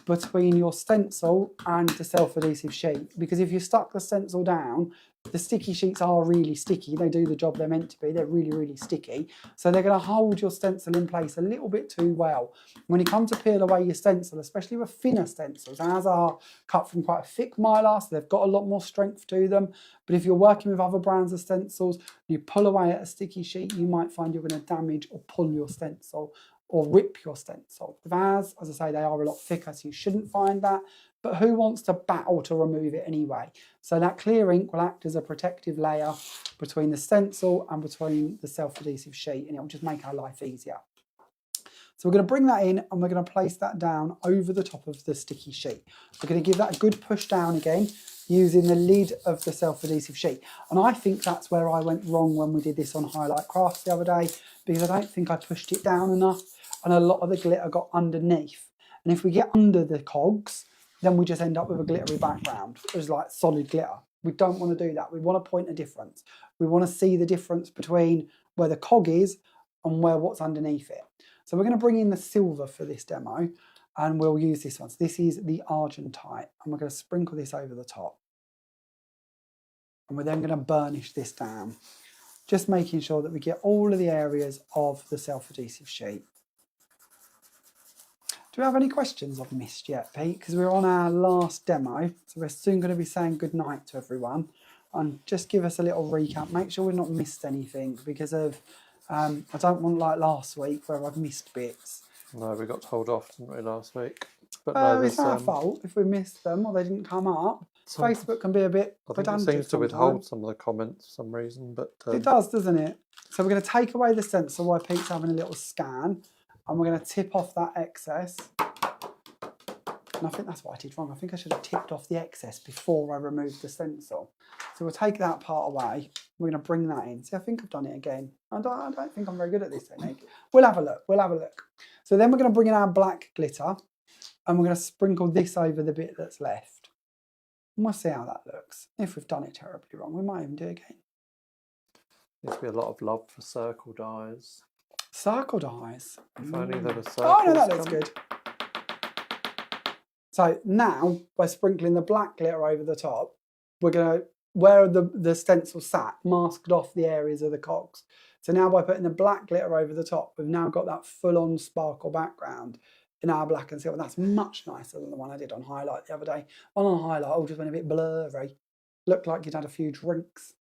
between your stencil and the self-adhesive sheet. Because if you stuck the stencil down, the sticky sheets are really sticky. They do the job they're meant to be. They're really, really sticky. So they're going to hold your stencil in place a little bit too well. When you come to peel away your stencil, especially with thinner stencils, ours are cut from quite a thick mylar, so they've got a lot more strength to them. But if you're working with other brands of stencils, you pull away at a sticky sheet, you might find you're going to damage or pull your stencil or rip your stencil. With ours, as I say, they are a lot thicker, so you shouldn't find that. But who wants to battle to remove it anyway? So that clear ink will act as a protective layer between the stencil and between the self-adhesive sheet, and it will just make our life easier. So we're going to bring that in and we're going to place that down over the top of the sticky sheet. We're going to give that a good push down again using the lid of the self-adhesive sheet. And I think that's where I went wrong when we did this on Highlight Crafts the other day, because I don't think I pushed it down enough and a lot of the glitter got underneath. And if we get under the cogs, then we just end up with a glittery background. It's like solid glitter. We don't want to do that. We want to point a difference. We want to see the difference between where the cog is and where what's underneath it. So we're going to bring in the silver for this demo and we'll use this one. So this is the Argentite and we're going to sprinkle this over the top. And we're then going to burnish this down, just making sure that we get all of the areas of the self-adhesive sheet. Do we have any questions I've missed yet, Pete? Because we're on our last demo, so we're soon going to be saying goodnight to everyone. And just give us a little recap. Make sure we've not missed anything because of, I don't want like last week where I've missed bits. No, we got told off, didn't we, last week? But no, it's our fault if we missed them or they didn't come up. Facebook can be a bit pedantic. It seems to withhold some of the comments for some reason, but it does, doesn't it? So we're going to take away the stencil while Pete's having a little scan. And we're going to tip off that excess. And I think that's what I did wrong. I think I should have tipped off the excess before I removed the stencil. So we'll take that part away. We're going to bring that in. See, I think I've done it again. I don't think I'm very good at this technique. We'll have a look. We'll have a look. So then we're going to bring in our black glitter and we're going to sprinkle this over the bit that's left. And we'll see how that looks. If we've done it terribly wrong, we might even do it again. Needs to be a lot of love for circle dies. Circle dies. If only there were circles. Oh, no, that looks good. So now, by sprinkling the black glitter over the top, we're going to, where the stencil sat, masked off the areas of the cogs. So now by putting the black glitter over the top, we've now got that full-on sparkle background in our black and silver. That's much nicer than the one I did on highlight the other day. On highlight, all just went a bit blurry. Looked like you'd had a few drinks.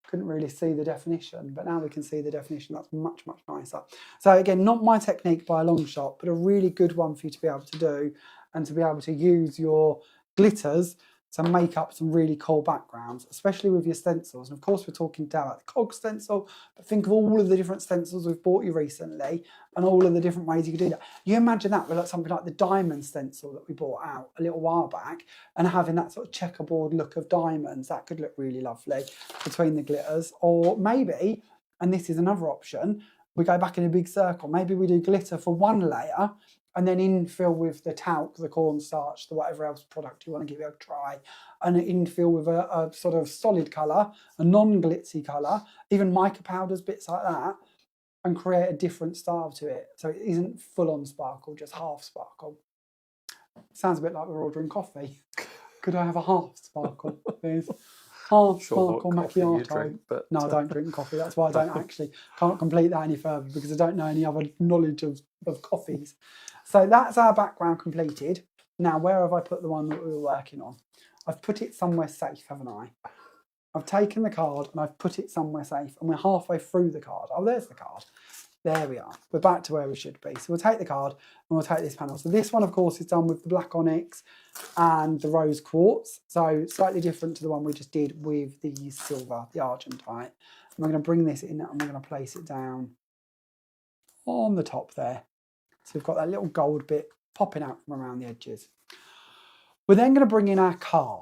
Couldn't really see the definition, but now we can see the definition. That's much, much nicer. So again, not my technique by a long shot, but a really good one for you to be able to do and to be able to use your glitters to make up some really cool backgrounds, especially with your stencils. And of course, we're talking down about the cog stencil, but think of all of the different stencils we've bought you recently and all of the different ways you could do that. You imagine that with like something like the diamond stencil that we bought out a little while back and having that sort of checkerboard look of diamonds. That could look really lovely between the glitters. Or maybe, and this is another option, we go back in a big circle. Maybe we do glitter for one layer and then infill with the talc, the cornstarch, the whatever else product you want to give it a try, and infill with a sort of solid colour, a non-glitzy colour, even mica powders, bits like that, and create a different style to it. So it isn't full-on sparkle, just half sparkle. Sounds a bit like we're ordering coffee. Could I have a half sparkle, please? Half sparkle macchiato. Drink, but no, I don't drink coffee. That's why I can't complete that any further, because I don't know any other knowledge of coffees. So that's our background completed. Now, where have I put the one that we were working on? I've put it somewhere safe, haven't I? I've taken the card and I've put it somewhere safe, and we're halfway through the card. Oh, there's the card. There we are. We're back to where we should be. So we'll take the card and we'll take this panel. So this one, of course, is done with the black onyx and the rose quartz. So slightly different to the one we just did with the silver, the argentite. And we're going to bring this in and we're going to place it down on the top there. So we've got that little gold bit popping out from around the edges. We're then going to bring in our car.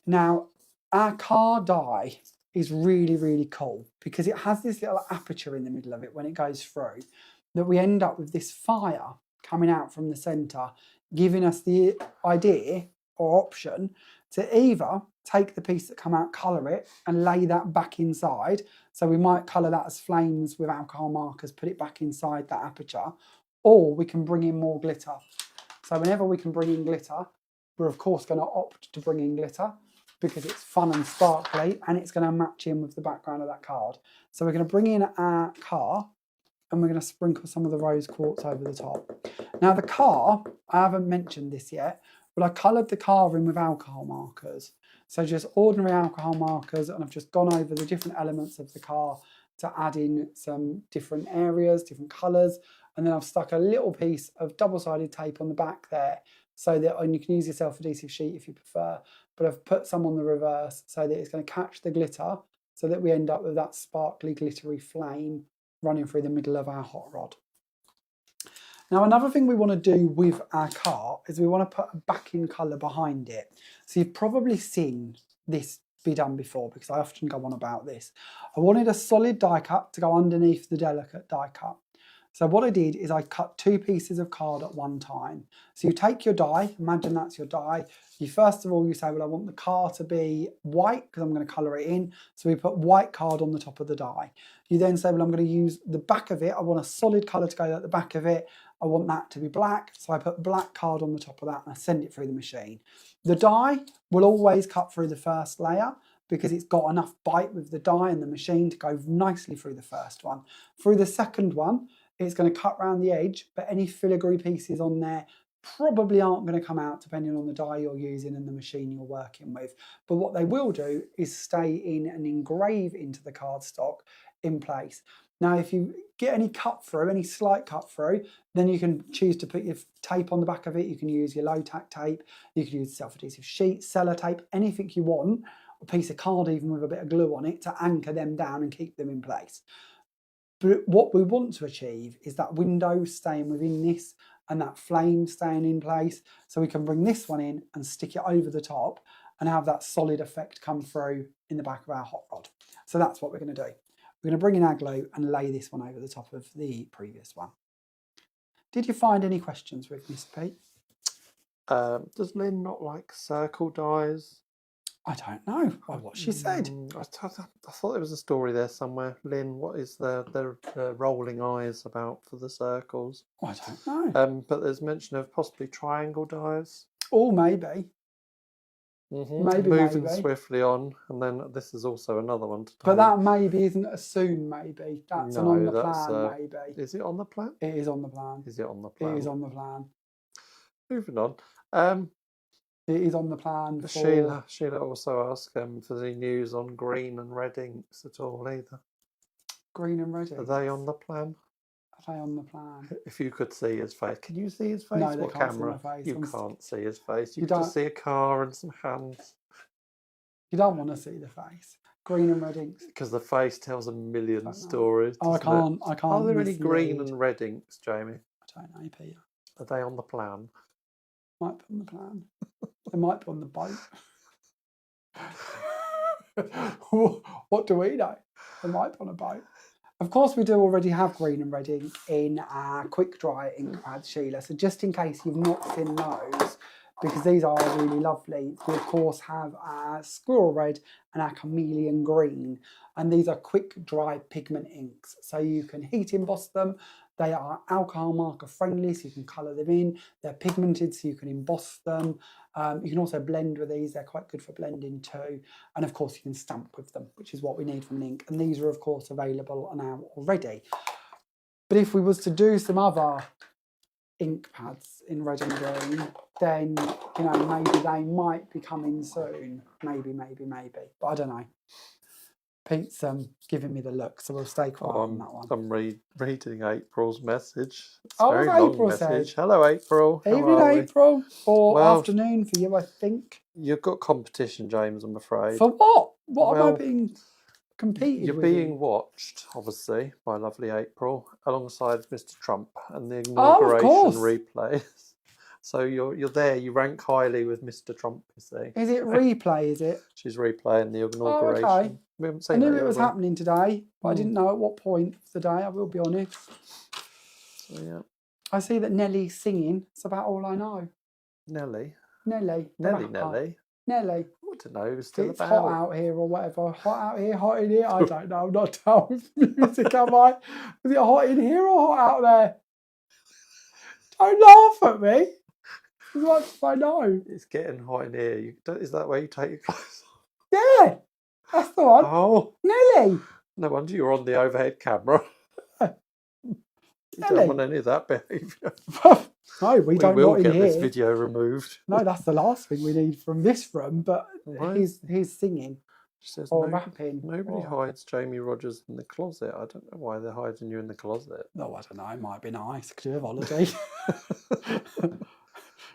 Now, our car die is really, really cool because it has this little aperture in the middle of it when it goes through, that we end up with this fire coming out from the centre, giving us the idea or option to either take the piece that come out, colour it and lay that back inside. So we might colour that as flames with alcohol markers, put it back inside that aperture, or we can bring in more glitter. So whenever we can bring in glitter, we're of course going to opt to bring in glitter because it's fun and sparkly and it's going to match in with the background of that card. So we're going to bring in our car and we're going to sprinkle some of the rose quartz over the top. Now the car, I haven't mentioned this yet, but I coloured the car in with alcohol markers. So just ordinary alcohol markers, and I've just gone over the different elements of the car to add in some different areas, different colours. And then I've stuck a little piece of double-sided tape on the back there so that, and you can use your self-adhesive sheet if you prefer, but I've put some on the reverse so that it's going to catch the glitter so that we end up with that sparkly, glittery flame running through the middle of our hot rod. Now, another thing we want to do with our car is we want to put a backing colour behind it. So you've probably seen this be done before because I often go on about this. I wanted a solid die cut to go underneath the delicate die cut. So what I did is I cut two pieces of card at one time. So you take your die, imagine that's your die. You first of all, you say, well, I want the car to be white because I'm going to colour it in. So we put white card on the top of the die. You then say, well, I'm going to use the back of it. I want a solid colour to go at the back of it. I want that to be black. So I put black card on the top of that and I send it through the machine. The die will always cut through the first layer because it's got enough bite with the die and the machine to go nicely through the first one. Through the second one, it's going to cut around the edge, but any filigree pieces on there probably aren't going to come out depending on the die you're using and the machine you're working with. But what they will do is stay in and engrave into the cardstock in place. Now, if you get any cut through, any slight cut through, then you can choose to put your tape on the back of it. You can use your low tack tape, you can use self-adhesive sheet, sellotape, anything you want, a piece of card even with a bit of glue on it to anchor them down and keep them in place. But what we want to achieve is that window staying within this and that flame staying in place. So we can bring this one in and stick it over the top and have that solid effect come through in the back of our hot rod. So that's what we're going to do. We're going to bring in our glue and lay this one over the top of the previous one. Did you find any questions with Miss Pete? Does Lynn not like circle dies? I don't know by what she said. I thought there was a story there somewhere. Lynn, what is the rolling eyes about for the circles? I don't know. But there's mention of possibly triangle dies. Oh, maybe. Maybe moving swiftly on, and then this is also another one. But that maybe isn't a soon maybe. That's on the plan maybe. Is it on the plan? It is on the plan. Is it on the plan? It is on the plan. Moving on. It is on the plan. For... Sheila also asked for the news on green and red inks at all either. Green and red inks? Are they on the plan? Are they on the plan? If you could see his face. Can you see his face? No, they what can't camera? see my face. You can't see his face. You can just see a car and some hands. You don't want to see the face. Green and red inks. Because the face tells a million stories. Oh, I can't. Are there any green and red inks, Jamie? I don't know, Peter. Are they on the plan? Might be on the plan. They might be on the boat. What do we know? They might be on a boat. Of course, we do already have green and red ink in our quick dry ink pads, Sheila. So just in case you've not seen those, because these are really lovely, we of course have our squirrel red and our chameleon green. And these are quick dry pigment inks. So you can heat emboss them. They are alcohol marker friendly, so you can colour them in. They're pigmented, so you can emboss them. You can also blend with these. They're quite good for blending too. And of course, you can stamp with them, which is what we need from an ink. And these are, of course, available now already. But if we was to do some other ink pads in red and green, then, you know, maybe they might be coming soon. Maybe. But I don't know. Pete's giving me the look, so we'll stay quiet on that one. I'm reading April's message. It's a very long April message. said? Hello, April. Evening, April. Or afternoon for you, I think. You've got competition, James, I'm afraid. For what? What am I being competed You're with? being watched, obviously, by lovely April, alongside Mr. Trump and the inauguration replays. So you're there. You rank highly with Mr. Trump, you see. Is it replay? Is it? She's replaying the inauguration. Oh, okay. We haven't seen I knew it was happening today, but I didn't know at what point of the day. I will be honest. So yeah. I see that Nellie's singing. It's about all I know. Nelly. Nelly. Nelly. Nelly. I don't know. It's still it's hot out here or whatever. Hot out here, hot in here. I don't know. I'm not down with music, am I? Is it hot in here or hot out there? Don't laugh at me. As much as I know. It's getting hot in here. Is that where you take your clothes off? Yeah. That's the one. Oh. Nelly. No wonder you're on the overhead camera. You don't want any of that behaviour. No, we don't want in here. We will get this video removed. No, that's the last thing we need from this room, but he's singing says or rapping. Nobody hides Jamie Rodgers in the closet. I don't know why they're hiding you in the closet. No, I don't know. It might be nice. Could you have holiday?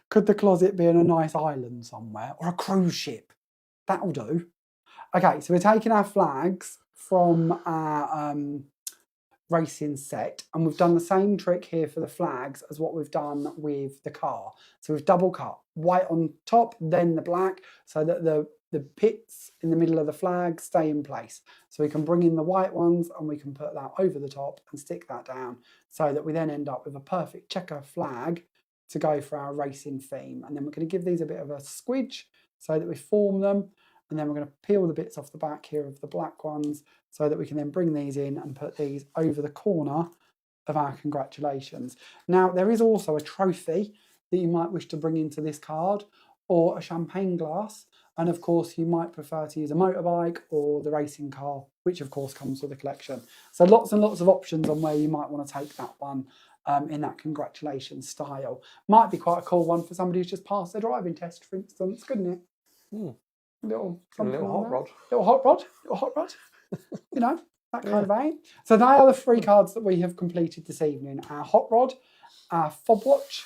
Could the closet be in a nice island somewhere? Or a cruise ship? That'll do. Okay, so we're taking our flags from our racing set, and we've done the same trick here for the flags as what we've done with the car. So we've double cut, white on top, then the black, so that the pits in the middle of the flag stay in place. So we can bring in the white ones and we can put that over the top and stick that down, so that we then end up with a perfect checker flag to go for our racing theme. And then we're going to give these a bit of a squidge so that we form them. And then we're going to peel the bits off the back here of the black ones so that we can then bring these in and put these over the corner of our congratulations. Now, there is also a trophy that you might wish to bring into this card, or a champagne glass. And of course, you might prefer to use a motorbike or the racing car, which of course comes with the collection. So lots and lots of options on where you might want to take that one in that congratulations style. Might be quite a cool one for somebody who's just passed their driving test, for instance, couldn't it? Little hot rod. Little hot rod. You know, that kind of aim. So they are the 3 cards that we have completed this evening. Our hot rod, our fob watch,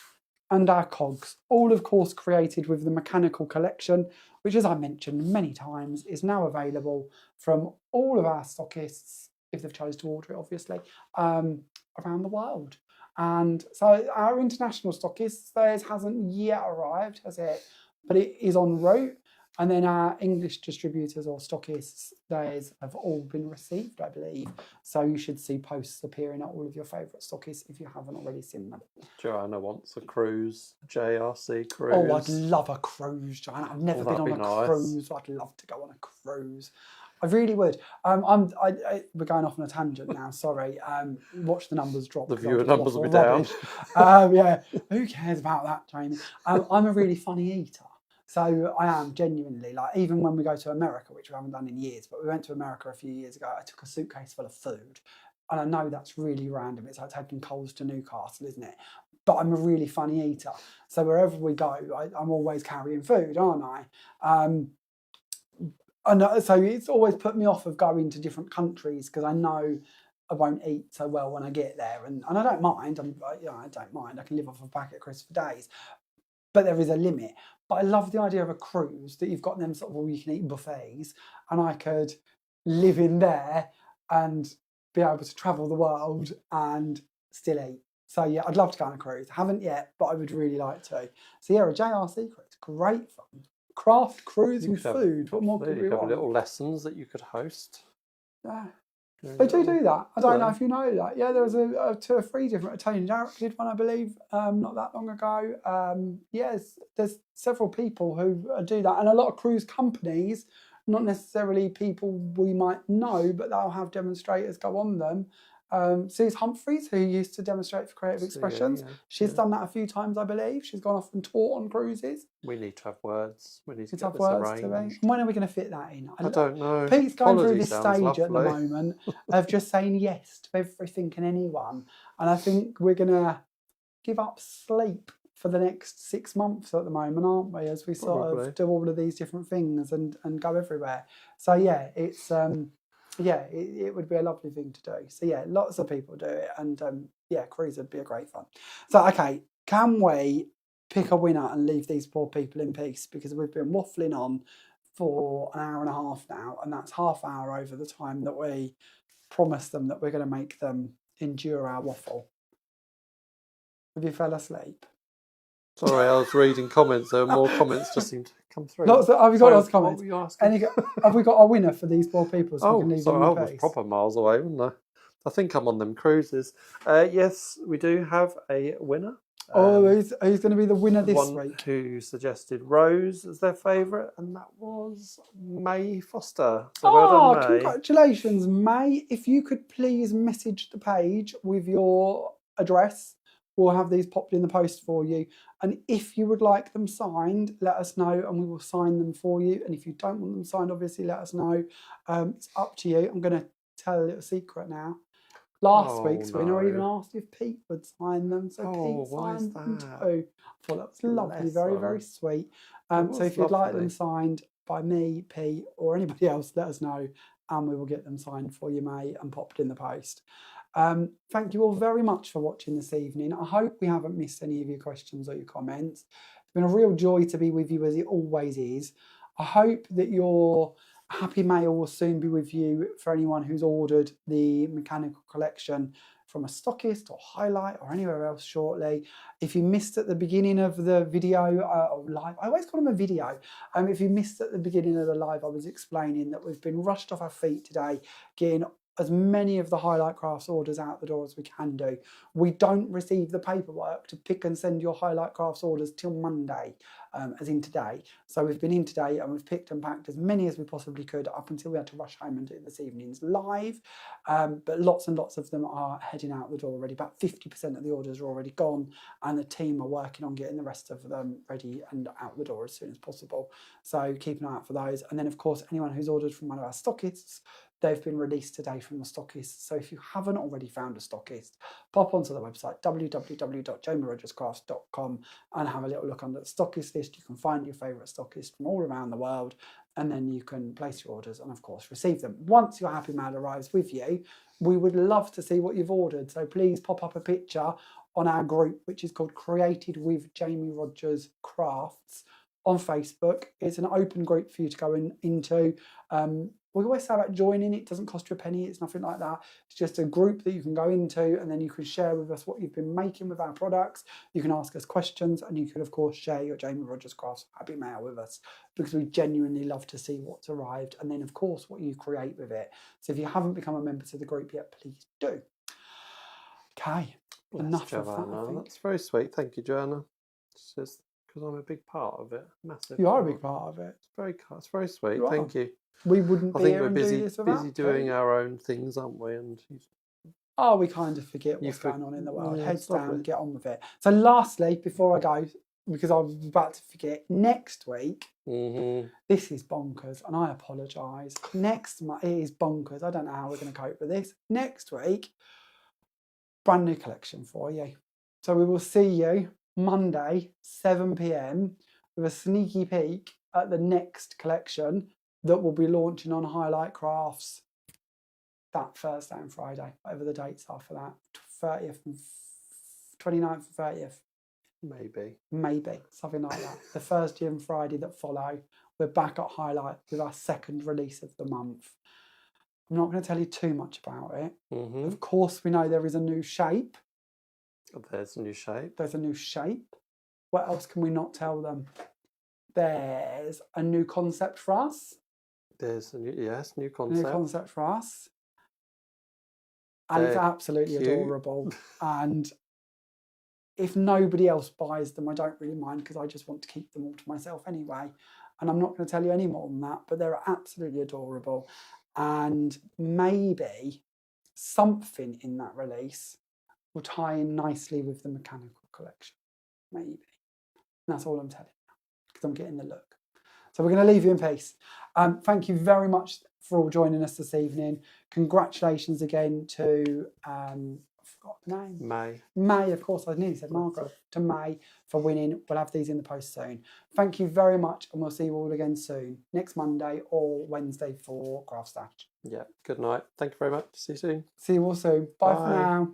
and our cogs. All, of course, created with the mechanical collection, which, as I mentioned many times, is now available from all of our stockists, if they've chosen to order it, obviously, around the world. And so our international stockist, theirs hasn't yet arrived, has it? But it is en route. And then our English distributors or stockists, theirs have all been received, I believe. So you should see posts appearing at all of your favourite stockists if you haven't already seen them. Joanna wants a cruise, JRC cruise. Oh, I'd love a cruise, Joanna. I've never been on a cruise. I'd love to go on a cruise. I really would. We're going off on a tangent now. Sorry. Watch the numbers drop. The viewer numbers will be down. Yeah. Who cares about that, Jamie? I'm a really funny eater. So I am genuinely, like, even when we go to America, which we haven't done in years, but we went to America a few years ago, I took a suitcase full of food. And I know that's really random. It's like taking coals to Newcastle, isn't it? But I'm a really funny eater. So wherever we go, I'm always carrying food, aren't I? And so it's always put me off of going to different countries because I know I won't eat so well when I get there. And I don't mind. I don't mind. I can live off a packet of crisps for days. But there is a limit. But I love the idea of a cruise that you've got them sort of all you can eat buffets, and I could live in there and be able to travel the world and still eat. So yeah, I'd love to go on a cruise. Haven't yet, but I would really like to. So yeah, a JRC cruise, great fun. Craft cruise with food. What more could we want? Little lessons that you could host. Yeah. They do that. I don't know if you know that. Yeah, there was a 2 or 3 different. Tony Jarrett did one, I believe, not that long ago. Yes, there's several people who do that, and a lot of cruise companies, not necessarily people we might know, but they'll have demonstrators go on them. Suze Humphreys, who used to demonstrate for Creative Expressions, she's done that a few times, I believe. She's gone off and taught on cruises. We need to have words. We need to have words to me. When are we going to fit that in? I don't know. Pete's going through this stage at the moment of just saying yes to everything and anyone. And I think we're going to give up sleep for the next 6 months at the moment, aren't we? As we sort of do all of these different things and go everywhere. So yeah, it's... it would be a lovely thing to do. So yeah, lots of people do it, and cruise would be a great fun. So okay, can we pick a winner and leave these poor people in peace? Because we've been waffling on for an hour and a half now, and that's half hour over the time that we promised them that we're going to make them endure our waffle. Have you fell asleep? Sorry, I was reading comments. There were more comments just seemed to come through. Have you got those comments? What were you asking? Have we got a winner for these poor people? So we can leave them in I peace? was proper miles away, wasn't I? I think I'm on them cruises. Yes, we do have a winner. Who's going to be the winner this week? Who suggested Rose as their favourite, and that was May Foster. So well done, May. Congratulations, May. If you could please message the page with your address, we'll have these popped in the post for you. And if you would like them signed, let us know and we will sign them for you. And if you don't want them signed, obviously let us know. It's up to you. I'm going to tell a little secret now. Last week's winner even asked if Pete would sign them. So Pete signed them too. I thought that was lovely, very, very sweet. So if you'd like them signed by me, Pete, or anybody else, let us know and we will get them signed for you, May, and popped in the post. Thank you all very much for watching this evening. I hope we haven't missed any of your questions or your comments. It's been a real joy to be with you, as it always is. I hope that your happy mail will soon be with you for anyone who's ordered the mechanical collection from a stockist or highlight or anywhere else shortly. If you missed at the beginning of the video or live, I always call them a video. If you missed at the beginning of the live, I was explaining that we've been rushed off our feet today, getting as many of the Highlight Crafts orders out the door as we can do. We don't receive the paperwork to pick and send your Highlight Crafts orders till Monday, as in today. So we've been in today and we've picked and packed as many as we possibly could up until we had to rush home and do this evening's live. But lots and lots of them are heading out the door already. About 50% of the orders are already gone, and the team are working on getting the rest of them ready and out the door as soon as possible. So keep an eye out for those. And then of course, anyone who's ordered from one of our stockists, they've been released today from the stockist. So if you haven't already found a stockist, pop onto the website www.jamierodgerscrafts.com and have a little look under the stockist list. You can find your favourite stockist from all around the world, and then you can place your orders and of course receive them. Once your happy mail arrives with you, we would love to see what you've ordered. So please pop up a picture on our group, which is called Created with Jamie Rodgers Crafts on Facebook. It's an open group for you to go into. we always say about joining. It doesn't cost you a penny. It's nothing like that. It's just a group that you can go into, and then you can share with us what you've been making with our products. You can ask us questions, and you can, of course, share your Jamie Rodgers Crafts Happy Mail with us, because we genuinely love to see what's arrived, and then, of course, what you create with it. So if you haven't become a member to the group yet, please do. Okay, enough of that, I think. That's very sweet. Thank you, Joanna. It's just because I'm a big part of it. Massive. You are a big part of it. It's very sweet. Thank you. We wouldn't be here and do this without busy doing our own things, aren't we? And we kind of forget what's going on in the world. Heads down, get on with it. So lastly, before I go, because I was about to forget, next week, this is bonkers, and I apologise. It is bonkers. I don't know how we're going to cope with this. Next week, brand new collection for you. So we will see you Monday, 7 p.m, with a sneaky peek at the next collection that will be launching on Highlight Crafts that Thursday and Friday, whatever the dates are for that. 30th and 29th and 30th. Maybe, something like that. The Thursday and Friday that follow, we're back at Highlight with our second release of the month. I'm not going to tell you too much about it. Of course, we know there is a new shape. There's a new shape. There's a new shape. What else can we not tell them? There's a new concept for us. There's a new concept. New concept for us. And it's absolutely adorable. And if nobody else buys them, I don't really mind, because I just want to keep them all to myself anyway. And I'm not going to tell you any more than that, but they're absolutely adorable. And maybe something in that release will tie in nicely with the mechanical collection. Maybe. And that's all I'm telling you, because I'm getting the look. So we're going to leave you in peace. Thank you very much for all joining us this evening. Congratulations again to, I forgot the name. May, of course, I nearly said Margaret. To May for winning. We'll have these in the post soon. Thank you very much, and we'll see you all again soon. Next Monday or Wednesday for Craft Stash. Yeah, good night. Thank you very much. See you soon. See you all soon. Bye for now.